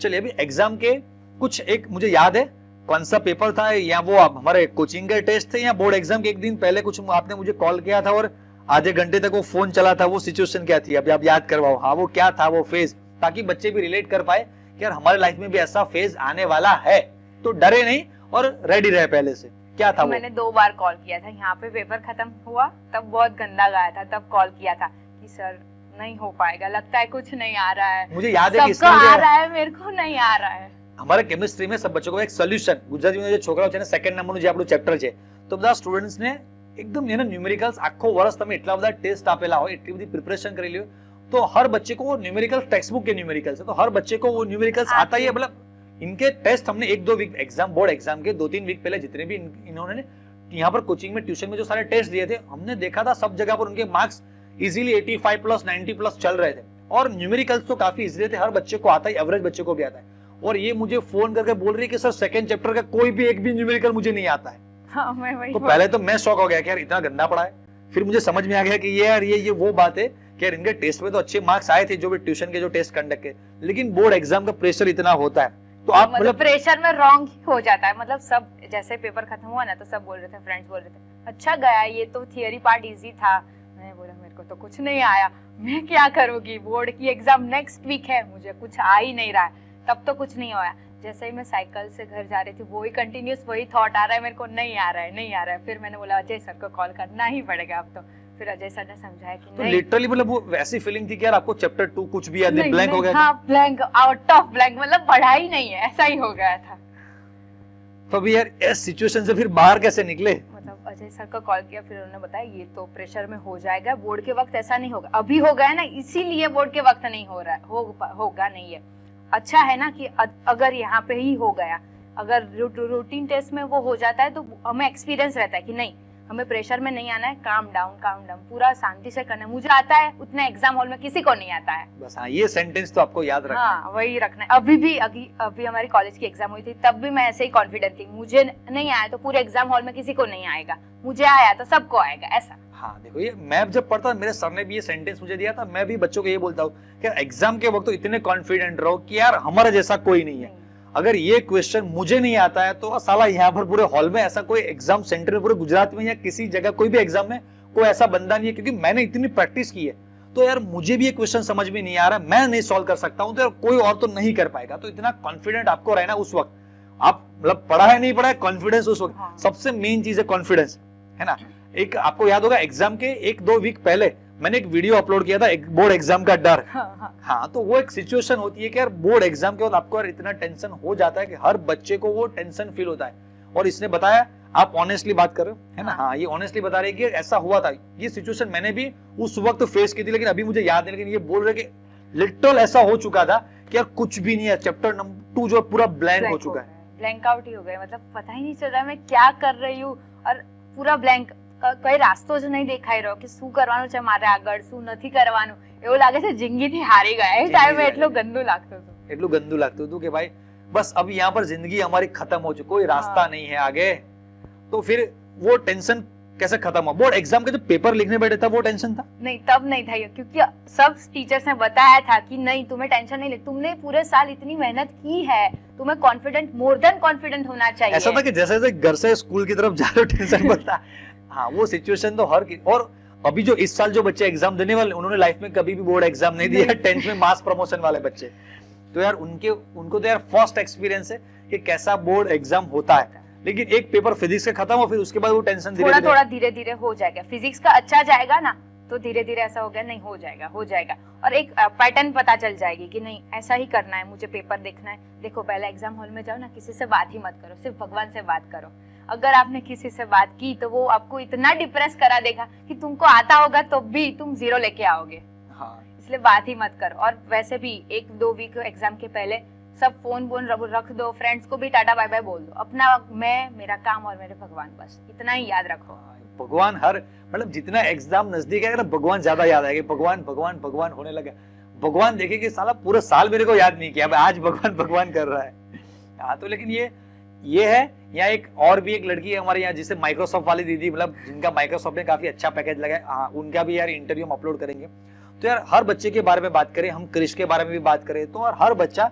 चलिए अभी एग्जाम के कुछ एक मुझे याद है कौन सा पेपर था, या वो आप हमारे कोचिंग के टेस्ट थे या बोर्ड एग्जाम के एक दिन पहले कुछ आपने मुझे कॉल किया था और आधे घंटे तक वो फोन चला था, वो सिचुएशन क्या थी? अभी आप याद करवाओ। हाँ वो क्या था वो फेज, ताकि बच्चे भी रिलेट कर पाए कि यार हमारे लाइफ में भी ऐसा फेज आने वाला है, तो डरे नहीं और रेडी रहे पहले से। क्या था वो? मैंने 2 बार कॉल किया था, यहाँ पे पेपर खत्म हुआ तब बहुत गंदा गया था, तब कॉल किया था कि सर नहीं हो पाएगा, लगता है कुछ नहीं आ रहा है। मुझे याद है कि सबको आ रहा है, मेरे को नहीं आ रहा है। हमारे केमिस्ट्री में सब बच्चों को एक सोल्यूशन गुजराती में जो छोकराओ છે ને સેકન્ડ નંબરનું જે આપણું ચેપ્ટર છે, તો બધા સ્ટુડન્ટ્સ ને એકદમ એને ન્યુમેરિકલ્સ આખો વર્ષ તમે એટલા બધા ટેસ્ટ આપેલા હોય, એટલી બધી પ્રિપરેશન કરી લ્યો, तो हर बच्चे को वो न्यूमेरिकल्स टेक्स्ट बुक के न्यूमेरिकल्स है, तो हर बच्चे को वो न्यूमेरिकल्स आता ही है। मतलब इनके टेस्ट हमने 1-2 वीक एग्जाम बोर्ड एग्जाम के 2-3 वीक पहले जितने भी इन्होंने यहाँ पर कोचिंग में ट्यूशन में जो सारे टेस्ट दिए थे, हमने देखा था सब जगह पर उनके मार्क्स इजीली 85 प्लस 90 प्लस चल रहे थे, और न्यूमेरिकल्स तो काफी इजी थे, हर बच्चे को आता है, एवरेज बच्चे को भी आता है। और ये मुझे फोन करके बोल रही है कि सर सेकंड चैप्टर का कोई भी एक भी न्यूमेरिकल मुझे नहीं आता है। हाँ, मैं वही तो पहले तो मैं शॉक हो गया कि यार इतना गंदा पड़ा है, फिर मुझे समझ में आ गया कि ये यार ये वो बात है कि यार इनके टेस्ट में तो अच्छे मार्क्स आए थे जो भी ट्यूशन के जो टेस्ट कंडक्ट के, लेकिन बोर्ड एग्जाम का प्रेशर इतना होता है, तो आप मतलब प्रेशर में रॉन्ग हो जाता है। मतलब सब जैसे पेपर खत्म हुआ ना तो सब बोल रहे थे, फ्रेंड्स बोल रहे थे अच्छा गया, ये तो थियरी पार्ट इजी था। मैंने बोला मेरे को तो कुछ नहीं आया, मैं क्या करूंगी, बोर्ड की एग्जाम नेक्स्ट वीक है, मुझे कुछ आ ही नहीं रहा है। तब तो कुछ नहीं हुआ। जैसे ही मैं साइकिल से घर जा रही थी वही कंटिन्यूस वही थॉट आ रहा है, मेरे को नहीं आ रहा है, नहीं आ रहा है। फिर मैंने बोला अजय सर को कॉल करना ही पड़ेगा अब तो। फिर अजय सर ने समझाया कि तो नहीं, लिटरली मतलब वो वैसी फीलिंग थी कि यार आपको चैप्टर 2 कुछ भी याद नहीं, ब्लैंक हो गया था। हाँ ब्लैंक, आउट ऑफ ब्लैंक, मतलब पढ़ा ही नहीं है, ऐसा ही हो गया था। तो अभी यार इस सिचुएशन से फिर बाहर कैसे निकले? मतलब अजय सर को कॉल किया, फिर उन्होंने बताया ये तो प्रेशर में हो जाएगा, बोर्ड के वक्त ऐसा नहीं होगा। अभी हो गया ना, इसीलिए बोर्ड के वक्त नहीं हो रहा है, होगा नहीं है। अच्छा है ना कि अगर यहाँ पे ही हो गया, अगर रूटीन टेस्ट में वो हो जाता है तो हमें एक्सपीरियंस रहता है कि नहीं हमें प्रेशर में नहीं आना है, काम डाउन पूरा शांति से करना है। मुझे आता है उतना, एग्जाम हॉल में किसी को नहीं आता है। बस हाँ, ये सेंटेंस तो आपको याद रखना है। हाँ वही रखना है। अभी हमारी कॉलेज की एग्जाम हुई थी, तब भी मैं ऐसे ही कॉन्फिडेंट थी, मुझे नहीं आया तो पूरे एग्जाम हॉल में किसी को नहीं आएगा, मुझे आया तो सबको आएगा, ऐसा। हाँ देखो, ये मैं जब पढ़ता मेरे सर ने भी ये सेंटेंस मुझे दिया था, मैं भी बच्चों को ये बोलता हूँ कि एग्जाम के वक्त तो इतने कॉन्फिडेंट रहो कि यार हमारा जैसा कोई नहीं है। अगर ये क्वेश्चन मुझे नहीं आता है तो साला यहाँ पर पूरे हॉल में ऐसा कोई एग्जाम सेंटर में पूरे गुजरात में या किसी जगह कोई भी एग्जाम में कोई ऐसा बंदा नहीं है, क्योंकि मैंने इतनी प्रैक्टिस की है। तो यार मुझे भी ये क्वेश्चन समझ में नहीं आ रहा, मैं नहीं सॉल्व कर सकता हूँ, तो यार कोई और तो नहीं कर पाएगा। तो इतना कॉन्फिडेंट आपको रहना उस वक्त, आप मतलब पढ़ा है नहीं पढ़ा है, कॉन्फिडेंस उस वक्त। हाँ। सबसे मेन चीज है कॉन्फिडेंस, है ना। एक आपको याद होगा एग्जाम के 1-2 वीक पहले मैंने एक वीडियो अपलोड किया था, एक बोर्ड एग्जाम का डर। हाँ, तो वो एक सिचुएशन होती है कि यार बोर्ड एग्जाम के बाद आपको यार इतना टेंशन हो जाता है कि हर बच्चे को वो टेंशन फील होता है। और इसने बताया, आप ऑनेस्टली बात कर रहे हो, है ना। हाँ, ये ऑनेस्टली बता रहे कि ऐसा हुआ था, ये सिचुएशन मैंने भी उस वक्त फेस की थी, लेकिन अभी मुझे याद नहीं। लेकिन ये बोल रहे कि लिटरल ऐसा हो चुका था कि यार कुछ भी नहीं है, चैप्टर नंबर 2 जो पूरा ब्लैंक हो चुका है, ब्लैंक आउट ही हो गया। मतलब पता ही नहीं चल रहा मैं क्या कर रही हूँ, और पूरा ब्लैंक, કઈ રાસ્તો જ નહીં દેખાઈ રહ્યો કે શું કરવાનું છે મારે આગળ, શું નથી કરવાનું, એવું લાગે છે જિંદગીથી હારી ગયા। એ ટાઈમે એટલું ગંદુ લાગતું હતું કે ભાઈ બસ अब यहाँ पर जिंदगी हमारी खत्म हो चुकी, कोई रास्ता नहीं है आगे। तो फिर वो टेंशन कैसे खत्म हुआ? बोर्ड एग्जाम के जब पेपर लिखने बैठे था वो टेंशन था? नहीं, तब नहीं था, क्योंकि सब टीचर्स ने बताया था कि नहीं तुम्हें टेंशन नहीं ले, तुमने पूरे साल इतनी मेहनत की है, तुम्हें कॉन्फिडेंट, मोर देन कॉन्फिडेंट होना चाहिए। ऐसा था कि जैसे जैसे घर से स्कूल की तरफ जा रहे हो टेंशन बढ़ता। हाँ, वो सिचुएशन तो हर की। और अभी जो इस साल जो बच्चे एग्जाम देने वाले, उन्होंने लाइफ में कभी भी बोर्ड एग्जाम नहीं दिया, 10th में मास प्रमोशन वाले बच्चे, तो यार उनको तो यार फर्स्ट एक्सपीरियंस है कि कैसा बोर्ड एग्जाम होता है। लेकिन एक पेपर फिजिक्स का खत्म हो, फिर उसके बाद वो टेंशन थोड़ा धीरे धीरे हो जाएगा। फिजिक्स का अच्छा जाएगा ना तो धीरे धीरे ऐसा हो गया, नहीं हो जाएगा और एक पैटर्न पता चल जाएगी कि नहीं ऐसा ही करना है, मुझे पेपर देखना है। देखो पहले एग्जाम हॉल में जाओ ना, किसी से बात ही मत करो, सिर्फ भगवान से बात करो। अगर आपने किसी से बात की तो वो आपको इतना डिप्रेस करा देगा कि तुमको आता होगा तो भी तुम 0 लेके आओगे। हाँ। इसलिए बात ही मत करो। और वैसे भी 1-2 वीक एग्जाम के पहले सब फोन रख दो, फ्रेंड्स को भी टाटा बाय बाय बोल दो, अपना मैं, मेरा काम और मेरे भगवान, बस इतना ही याद रखो। भगवान हर मतलब जितना एग्जाम नजदीक है भगवान ज्यादा याद आएगा, भगवान भगवान भगवान होने लगा। भगवान देखे कि साला पूरा साल मेरे को याद नहीं किया, आज भगवान भगवान कर रहा है। हाँ, तो लेकिन ये है। यहाँ एक और भी एक लड़की है हमारे यहाँ जिसे माइक्रोसॉफ्ट वाली दीदी, मतलब जिनका माइक्रोसॉफ्ट ने काफी अच्छा पैकेज लगाया, उनका भी यार इंटरव्यू हम अपलोड करेंगे। तो यार हर बच्चे के बारे में बात करें, हम क्रिश के बारे में भी बात करें, तो हर बच्चा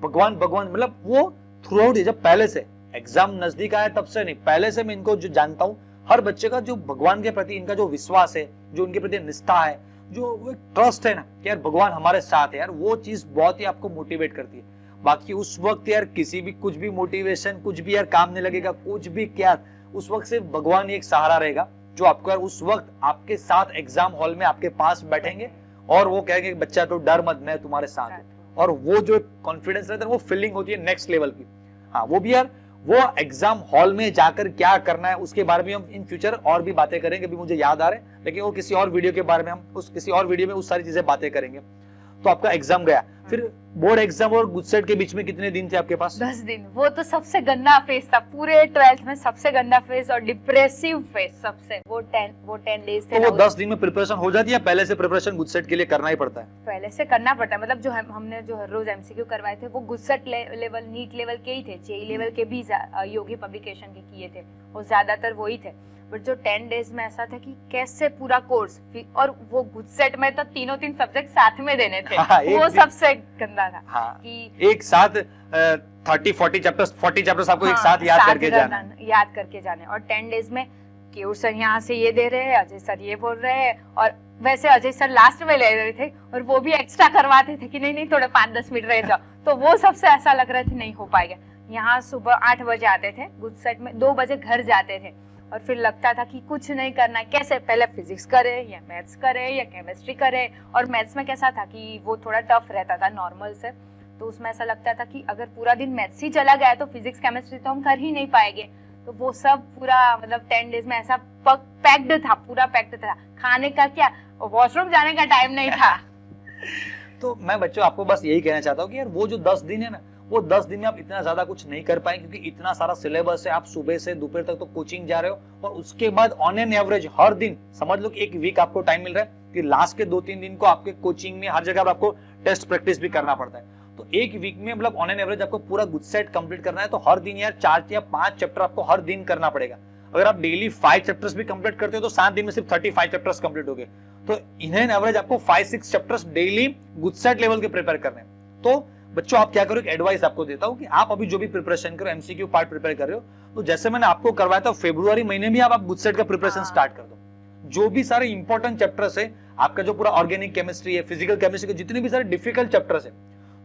भगवान भगवान, मतलब वो थ्रू आउट, जब पहले से एग्जाम नजदीक आया तब से नहीं, पहले से मैं इनको जो जानता हूँ, हर बच्चे का जो भगवान के प्रति इनका जो विश्वास है, जो उनके प्रति निष्ठा है, जो ट्रस्ट है ना कि यार भगवान हमारे साथ है, यार वो चीज बहुत ही आपको मोटिवेट करती है। बाकी उस वक्त यार किसी भी कुछ भी मोटिवेशन कुछ भी यार काम नहीं लगेगा, कुछ भी क्या, उस वक्त सिर्फ भगवान ही एक सहारा रहेगा जो आपको यार उस वक्त आपके साथ एग्जाम हॉल में आपके पास बैठेंगे और वो कहेंगे बच्चा तो डर मत, मैं तुम्हारे साथ हूँ। और वो जो कॉन्फिडेंस रहता है, वो फीलिंग होती है नेक्स्ट लेवल की। हाँ, वो भी यार वो एग्जाम हॉल में जाकर क्या करना है उसके बारे में हम इन फ्यूचर और भी बातें करेंगे, अभी मुझे याद आ रहे हैं, लेकिन वो किसी और वीडियो के बारे में हम किसी और वीडियो में उस सारी चीजें बातें करेंगे। तो आपका एग्जाम गया, फिर बोर्ड एग्जाम और गुजसेट के बीच में कितने दिन थे आपके पास? 10 दिन। वो तो सबसे गंदा फेज था पूरे 12th में, सबसे गंदा फेज और डिप्रेसिव फेज सबसे। वो 10 डेज थे। तो वो 10 दिन में प्रिपरेशन हो जाती है, पहले से प्रिपरेशन गुजसेट के लिए करना ही पड़ता है? पहले से करना पड़ता है, मतलब जो हमने जो हर रोज एमसीक्यू करवाए थे वो गुजसेट लेवल, नीट लेवल के ही थे, जेई लेवल के भी योगी पब्लिकेशन के किए थे, वो ज्यादातर वही थे। बट जो 10 डेज में ऐसा था कि कैसे पूरा कोर्स, और वो गुजसेट में तो 3 सब्जेक्ट साथ में देने थे। हाँ, वो सबसे गंदा था। हाँ, कि एक साथ 40 चैप्टर्स आपको एक साथ याद करके जाने। और 10 डेज में केयूर सर यहाँ से ये दे रहे हैं, अजय सर ये बोल रहे हैं, और वैसे अजय सर लास्ट में ले रहे थे और वो भी एक्स्ट्रा करवाते थे कि नहीं थोड़े 5-10 मिनट रह जाओ। तो वो सबसे ऐसा लग रहा था नहीं हो पाएगा। यहाँ सुबह 8 बजे आते थे गुजसेट में, 2 बजे घर जाते थे, और फिर लगता था कि कुछ नहीं करना है, कैसे पहले फिजिक्स करे या मैथ्स करे या केमिस्ट्री करे। और मैथ्स में कैसा था कि वो थोड़ा टफ रहता था नॉर्मल से, तो उसमें ऐसा लगता था कि अगर पूरा दिन मैथ्स ही चला गया तो फिजिक्स केमिस्ट्री तो हम कर ही नहीं पाएंगे। तो वो सब पूरा मतलब 10 डेज में ऐसा पैक्ड था, पूरा पैक्ड था। खाने का क्या, वॉशरूम जाने का टाइम नहीं था। तो मैं बच्चों आपको बस यही कहना चाहता हूँ कि यार वो जो 10 दिन है ना, वो 10 दिन में आप इतना ज्यादा कुछ नहीं कर पाएंगे, क्योंकि इतना सारा सिलेबस है। आप सुबह से दोपहर तक तो कोचिंग जा रहे हो, और उसके बाद ऑन एन एवरेज हर दिन समझ लो कि एक वीक आपको टाइम मिल रहा है कि लास्ट के 2-3 दिन को आपके कोचिंग में हर जगह आपको टेस्ट प्रैक्टिस भी करना पड़ता है। तो एक वीक में मतलब ऑन एन एवरेज आपको पूरा गुजसेट कंप्लीट करना है, तो हर दिन यार 4 या 5 चैप्टर आपको हर दिन करना पड़ेगा। अगर आप डेली 5 चैप्टर्स भी कंप्लीट करते हो तो 7 दिन में सिर्फ 35 चैप्टर्स कंप्लीट हो गए। तो इन एन एवरेज आपको 5-6 चैप्टर्स डेली गुजसेट लेवल के प्रिपेयर करने हैं। तो बच्चों आप क्या करो, एक एडवाइस आपको देता हूं कि आप अभी जो भी प्रिपरेशन करो, एमसीक्यू पार्ट प्रिपेयर कर रहे हो, तो जैसे मैंने आपको करवाया था फरवरी महीने में आप गुजसेट का प्रिपरेशन स्टार्ट कर दो। जो भी सारे इंपॉर्टेंट चैप्टर्स है, आपका जो पूरा ऑर्गेनिक केमिस्ट्री है, फिजिकल केमिस्ट्री के जितने भी सारे डिफिकल्ट चैप्टर्स है,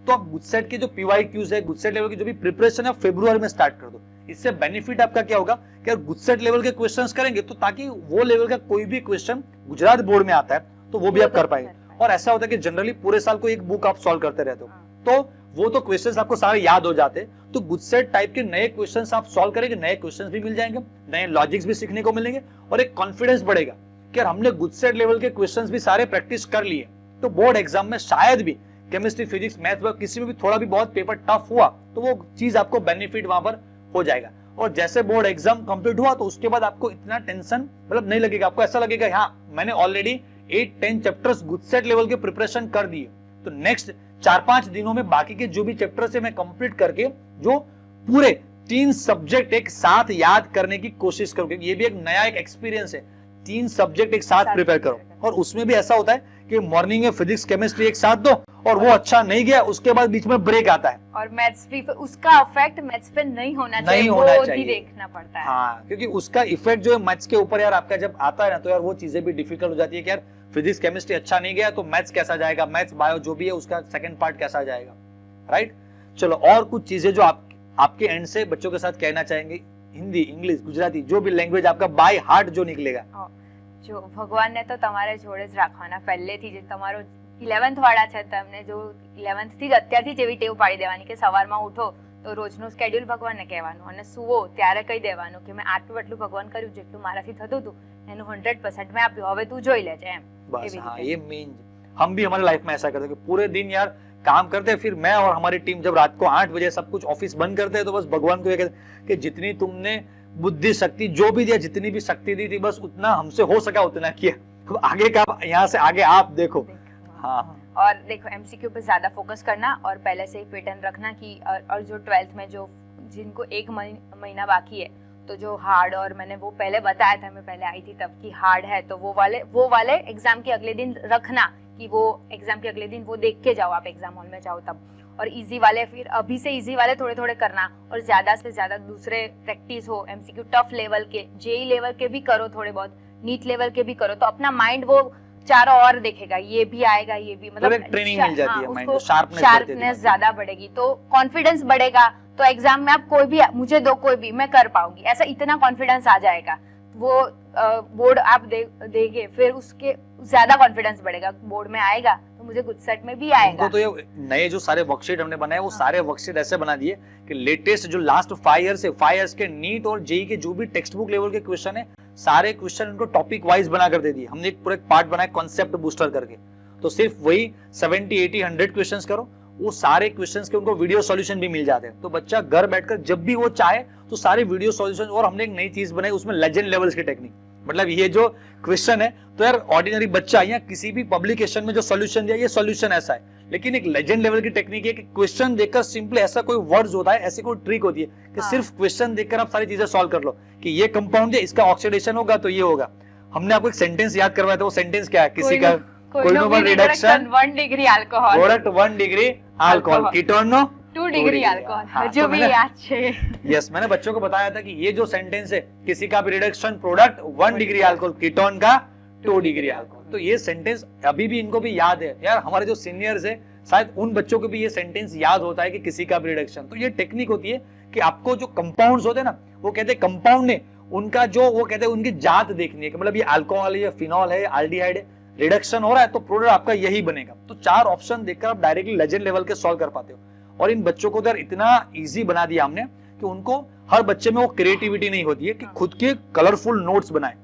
तो आप गुजसेट के जो पीवाईक्यूज है, गुजसेट लेवल की जो भी प्रिपरेशन है, फरवरी में स्टार्ट कर दो। इससे बेनिफिट आपका क्या होगा कि अगर गुजसेट लेवल के क्वेश्चंस करेंगे तो ताकि वो लेवल का कोई भी क्वेश्चन गुजरात बोर्ड में आता है तो वो भी आप कर पाएंगे। और ऐसा होता है कि जनरली पूरे साल को एक बुक आप सॉल्व करते रहते हो, तो वो तो क्वेश्चंस आपको सारे याद हो जाते हैं। तो गुजसेट टाइप के नए क्वेश्चंस आप सॉल्व करेंगे, नए क्वेश्चंस भी मिल जाएंगे, नए लॉजिक्स भी सीखने को मिलेंगे, और एक कॉन्फिडेंस बढ़ेगा कि हमने गुजसेट लेवल के क्वेश्चंस भी सारे प्रैक्टिस कर लिए, तो बोर्ड एग्जाम में शायद भी केमिस्ट्री, फिजिक्स, मैथ व किसी में भी थोड़ा भी बहुत पेपर टफ हुआ तो वो चीज आपको बेनिफिट वहां पर हो जाएगा। और जैसे बोर्ड एग्जाम कंप्लीट हुआ तो उसके बाद आपको इतना टेंशन मतलब नहीं लगेगा। आपको ऐसा लगेगा हाँ मैंने ऑलरेडी 8-10 चैप्टर्स गुजसेट लेवल के प्रिपरेशन कर दिए, तो नेक्स्ट 4-5 दिनों में बाकी के जो भी चैप्टर्स है मैं कंप्लीट करके जो पूरे 3 सब्जेक्ट एक साथ याद करने की कोशिश करोगे। ये भी एक नया एक एक्सपीरियंस है, 3 सब्जेक्ट एक साथ प्रिपेयर करो। और उसमें भी ऐसा होता है कि मॉर्निंग में फिजिक्स केमिस्ट्री एक साथ दो, और वो अच्छा नहीं गया उसके बाद बीच में ब्रेक आता है, और मैथ्स भी, उसका इफेक्ट मैथ्स पे नहीं होना चाहिए, वो देखना पड़ता है। हाँ, क्योंकि उसका इफेक्ट जो है मैथ्स के ऊपर यार आपका जब आता है ना, तो यार वो चीजें भी डिफिकल्ट हो जाती है कि यार फिजिक्स केमिस्ट्री अच्छा नहीं गया तो मैथ्स कैसा जाएगा, मैथ्स बायो जो भी है उसका सेकंड पार्ट कैसा जाएगा, राइट। चलो और कुछ चीजें जो आपके एंड से बच्चों के साथ कहना चाहेंगे, हिंदी, इंग्लिश, गुजराती, जो भी लैंग्वेज आपका बाय हार्ट जो निकलेगा। जो भगवान ने तो તમારે જોડે જ રાખવાના પહેલેથી જ, તમારો 11th વાળા છે તમને જો 11th થી જ અત્યારથી જ એવી ટેવ પાડી દેવાની કે સવારમાં ઉઠો તો રોજનું સ્કેડ્યુલ ભગવાનને કહેવાનું, અને સુવો ત્યારે કહી દેવાનું કે મેં આટલું આટલું ભગવાન કર્યું, જેટલું મારાથી થતું હતું એનું 100% મેં આપ્યું, હવે તું જોઈ લેજે એમ। बस हाँ, ये मेन हम भी हमारे लाइफ में ऐसा करते हैं कि पूरे दिन यार काम करते हैं, फिर मैं और हमारी टीम जब रात को 8 बजे सब कुछ ऑफिस बंद करते हैं तो बस भगवान को ये कहते हैं कि जितनी तुमने बुद्धि शक्ति जो भी दिया, जितनी भी शक्ति दी थी, बस उतना हमसे हो सका उतना किया, तो आगे का यहाँ से आगे आप देखो। हाँ, और देखो एमसीक्यू पे ज्यादा फोकस करना, और पहले से ही पैटर्न रखना कि और जो 12th में जो जिनको 1 महीना बाकी है, तो जो हार्ड, और मैंने वो पहले बताया था, मैं पहले आई थी तब कि हार्ड है, तो वो वाले एग्जाम के अगले दिन रखना कि वो एग्जाम के अगले दिन वो देख के जाओ, आप एग्जाम हॉल में जाओ तब। और इजी वाले फिर अभी से इजी वाले थोड़े थोड़े करना, और ज्यादा से ज्यादा दूसरे प्रैक्टिस हो, एमसीक्यू टफ लेवल के, जेई लेवल के भी करो, थोड़े बहुत नीट लेवल के भी करो, तो अपना माइंड वो चारों और देखेगा, ये भी आएगा, ये भी, मतलब एक ट्रेनिंग मिल जाती है, माइंड को शार्पनेस ज्यादा बढ़ेगी, तो कॉन्फिडेंस बढ़ेगा, तो एग्जाम में आप कोई भी मुझे दो, कोई भी मैं कर पाऊंगी, ऐसा इतना कॉन्फिडेंस आ जाएगा। वो बोर्ड आप देंगे फिर उसके ज्यादा कॉन्फिडेंस बढ़ेगा, बोर्ड में आएगा तो मुझे गुजसेट में भी आएगा। तो ये नए जो सारे वर्कशीट हमने बनाए वो सारे वर्कशीट ऐसे बना दिए कि लेटेस्ट जो लास्ट 5 इयर्स के नीट और जेई के जो भी टेक्स्ट बुक लेवल के क्वेश्चन है, सारे क्वेश्चन उनको टॉपिक वाइज बना कर दे दिए। हमने एक पूरा पार्ट बनाया कॉन्सेप्ट बूस्टर करके, तो सिर्फ वही 70, 80, 100 क्वेश्चंस करो, वो सारे क्वेश्चंस के उनको वीडियो सॉल्यूशन भी मिल जाते हैं, तो बच्चा घर बैठकर जब भी वो चाहे तो सारे वीडियो सॉल्यूशन। और हमने एक नई चीज बनाई उसमें लेजेंड लेवल्स की टेक्निक, मतलब ये जो क्वेश्चन है तो यार ऑर्डिनरी बच्चा या किसी भी पब्लिकेशन में जो सॉल्यूशन दिया ये सॉल्यूशन ऐसा है, लेकिन एक लेजेंड लेवल की टेक्निक है कि क्वेश्चन देखकर सिंपली ऐसा कोई वर्ड्स होता है, ऐसी कोई ट्रिक होती है कि सिर्फ क्वेश्चन देखकर आप सारी चीजें सॉल्व कर लो कि ये कंपाउंड है, इसका ऑक्सीडेशन होगा तो ये होगा। हमने आपको एक सेंटेंस याद करवाया था, वो सेंटेंस क्या है, किसी का कोइनोवर reduction 1 degree alcohol, product 1 degree alcohol, कीटोनो 2 डिग्री अल्कोहल, जो भी याद है। यस, मैंने बच्चों को बताया था कि ये जो सेंटेंस है, किसी का भी reduction product 1 degree alcohol, ketone का 2 डिग्री अल्कोहल, तो ये सेंटेंस अभी भी इनको भी याद है। यार हमारे जो सीनियर्स है शायद उन बच्चों को भी ये सेंटेंस याद होता है कि किसी का भी रिडक्शन। तो ये टेक्निक होती है कि आपको जो कंपाउंड्स होते हैं ना, वो कहते हैं कंपाउंड ने उनका जो वो कहते हैं उनकी जात देखनी है कि मतलब ये अल्कोहल है, ये फिनॉल है, एल्डिहाइड है, रिडक्शन हो रहा है तो प्रोडक्ट आपका यही बनेगा। तो 4 ऑप्शन देखकर आप डायरेक्टली लेजेंड लेवल के सॉल्व कर पाते हो। और इन बच्चों को तो इतना इजी बना दिया हमने कि उनको हर बच्चे में वो क्रिएटिविटी नहीं होती है कि खुद के कलरफुल नोट्स बनाए।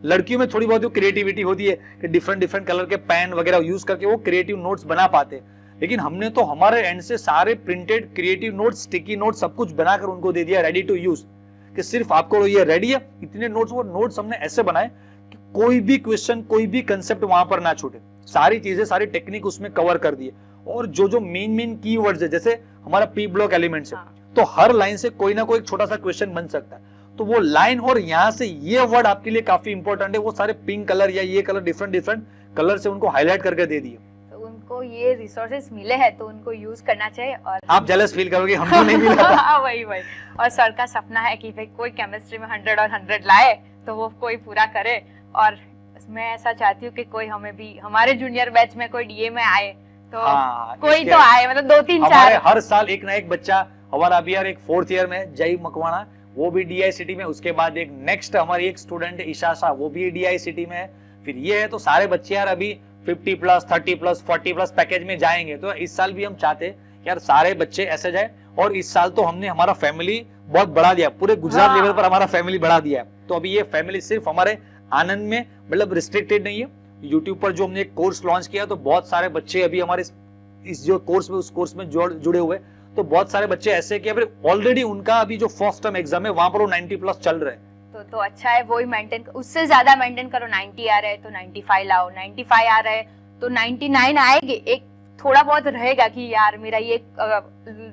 लड़कियों में थोड़ी बहुत जो क्रिएटिविटी होती है कि डिफरेंट डिफरेंट कलर के पेन वगैरह यूज करके वो क्रिएटिव नोट्स बना पाते, लेकिन हमने तो हमारे एंड से सारे printed creative notes, sticky notes सब कुछ बनाकर उनको दे दिया रेडी टू यूज, कि सिर्फ आपको ये रेडी है इतने नोट्स। वो नोट्स हमने ऐसे बनाए कि कोई भी क्वेश्चन, कोई भी कंसेप्ट वहां पर ना छूटे, सारी चीजें, सारी टेक्निक उसमें कवर कर दिए। और जो मेन कीवर्ड्स है, जैसे हमारा पी ब्लॉक एलिमेंट्स है, तो हर लाइन से कोई ना कोई छोटा सा क्वेश्चन बन सकता है, तो वो लाइन और यहाँ से ये वर्ड आपके लिए काफी इंपॉर्टेंट है, वो सारे पिंक कलर या ये कलर डिफरेंट कलर से उनको हाईलाइट करके दे दिए। तो उनको ये रिसोर्सेज मिले हैं तो उनको यूज करना चाहिए। और मैं जेलस फील करोगे, हमको नहीं मिला था। वही और सर का सपना है कि भाई कोई केमिस्ट्री में 100 और 100 लाए तो वो कोई पूरा करे, और मैं ऐसा चाहती हूँ कि कोई हमें भी हमारे जूनियर बैच में कोई डीए में आए तो कोई तो आए, मतलब 2-3-4 हर साल एक ना एक बच्चा। हमारा अभी यार एक 4th ईयर में जय मकवाना, वो भी डीआईसीटी में, उसके बाद एक नेक्स्ट हमारी एक स्टूडेंट ईशा शाह, वो भी डीआईसीटी में है, फिर ये है, तो सारे बच्चे यार अभी 50+, 30+, 40+ पैकेज में जाएंगे। तो इस साल भी हम चाहते यार सारे बच्चे ऐसे जाए, और इस साल तो हमने हमारा फैमिली बहुत बढ़ा दिया, पूरे गुजरात लेवल पर हमारा फैमिली बढ़ा दिया है। तो अभी ये फैमिली सिर्फ हमारे आनंद में मतलब रिस्ट्रिक्टेड नहीं है, यूट्यूब पर जो हमने एक कोर्स लॉन्च किया तो बहुत सारे बच्चे अभी हमारे इस जो कोर्स में, उस कोर्स में जुड़े हुए, तो बहुत सारे बच्चे ऐसे कि ऑलरेडी उनका अभी जो फर्स्ट टर्म एग्जाम है वहां पर वो 90+ चल रहे हैं। तो अच्छा है, वही मेंटेन, उससे ज्यादा मेंटेन करो। 90 आ रहे हैं तो 95 लाओ, 95 आ रहे हैं तो 99 आएंगे। एक थोड़ा बहुत रहेगा कि यार मेरा ये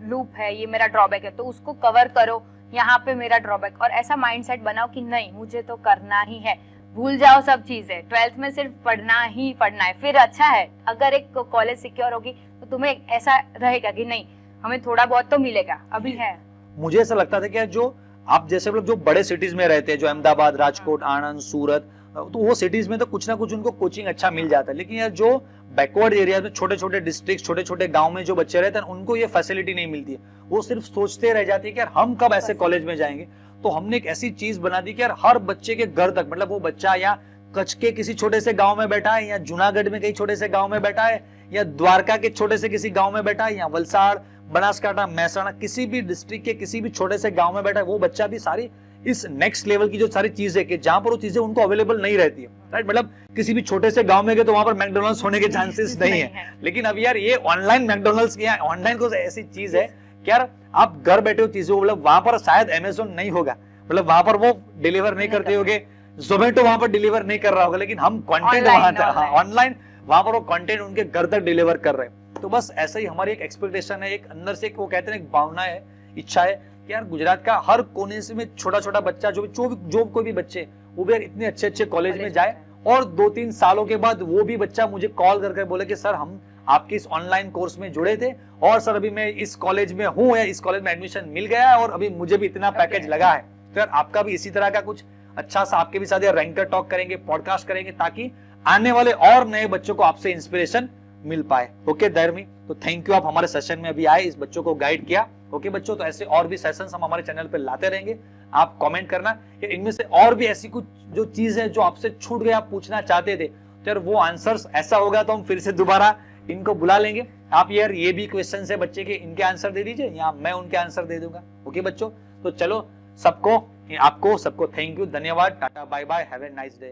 लूप है, ये मेरा ड्रॉबैक है, तो उसको कवर करो, यहाँ पे मेरा ड्रॉबैक, और ऐसा माइंडसेट बनाओ कि नहीं मुझे तो करना ही है। भूल जाओ सब चीजें, 12th में सिर्फ पढ़ना ही पढ़ना है, फिर अच्छा है अगर एक कॉलेज सिक्योर होगी तो तुम्हें ऐसा रहेगा कि नहीं हमें थोड़ा बहुत तो मिलेगा, अभी है। मुझे ऐसा लगता था कि जो आप जैसे लोग जो बड़े सिटीज में रहते हैं, जो अहमदाबाद, राजकोट, आनंद, सूरत, तो वो सिटीज में तो कुछ ना कुछ उनको कोचिंग अच्छा मिल जाता है, लेकिन यार जो बैकवर्ड एरिया में, छोटे छोटे डिस्ट्रिक्ट, छोटे छोटे गांव में जो बच्चे रहते हैं उनको ये फैसिलिटी नहीं मिलती है। वो सिर्फ सोचते रह जाते हैं कि यार हम कब ऐसे कॉलेज में जाएंगे। तो हमने एक ऐसी चीज बना दी कि यार हर बच्चे के घर तक, मतलब वो बच्चा या कच्छ के किसी छोटे से गांव में बैठा है, या जूनागढ़ में कहीं छोटे से गांव में बैठा है, या द्वारका के छोटे से किसी गांव में बैठा है, या वलसाड़, बनासकांठा, महसाणा, किसी भी डिस्ट्रिक्ट के किसी भी छोटे से गांव में बैठा है, वो बच्चा भी सारी इस नेक्स्ट लेवल की जो सारी चीजें कि जहां पर वो चीजें उनको अवेलेबल नहीं रहती है, राइट। मतलब किसी भी छोटे से गांव में गए तो वहां पर मैकडोनल्ड्स होने के चांसेस नहीं है, लेकिन अब यार ये ऑनलाइन मैकडोनल्ड्स की, ऑनलाइन को ऐसी चीज है कि यार आप घर बैठे हो चीजों, मतलब वहां पर शायद अमेज़न नहीं होगा, मतलब वहां पर वो डिलीवर नहीं करते होंगे, जोमेटो वहां पर डिलीवर नहीं कर रहा होगा, लेकिन हम कंटेंट वहां ऑनलाइन वहां पर वो कंटेंट उनके घर तक डिलीवर कर रहे हैं। तो बस ऐसा ही हमारी एक एक्सपेक्टेशन है, एक अंदर से वो कहते हैं एक भावना है, इच्छा है कि यार गुजरात का हर कोने से में छोटा छोटा बच्चा जो कोई भी बच्चे वो भी यार इतने अच्छे अच्छे कॉलेज में जाए, और 2-3 सालों के बाद वो भी बच्चा मुझे कॉल करके बोले कि सर हम आपके इस ऑनलाइन कोर्स में जुड़े थे और सर अभी मैं इस कॉलेज में हूँ या इस कॉलेज में एडमिशन मिल गया है और अभी मुझे भी इतना पैकेज लगा है, तो यार आपका भी इसी तरह का कुछ अच्छा सा आपके भी साथ रैंकर टॉक करेंगे, पॉडकास्ट करेंगे, ताकि आने वाले और नए बच्चों को आपसे इंस्पिरेशन मिल पाए। ओके धर्मी, तो थैंक यू, आप हमारे सेशन में अभी आए, इस बच्चों को गाइड किया। ओके बच्चों, तो ऐसे और भी सेशंस हम हमारे चैनल पे लाते रहेंगे। आप कमेंट करना कि इनमें से और भी ऐसी कुछ जो चीज है जो आपसे छूट गया, आप पूछना चाहते थे, तो यार वो आंसर्स ऐसा होगा तो हम फिर से दोबारा इनको बुला लेंगे। आप यार ये भी क्वेश्चन है बच्चे के, इनके आंसर दे दीजिए या मैं उनके आंसर दे दूंगा। ओके बच्चों, तो चलो सबको, आपको सबको थैंक यू, धन्यवाद, tata bye bye, have a nice day.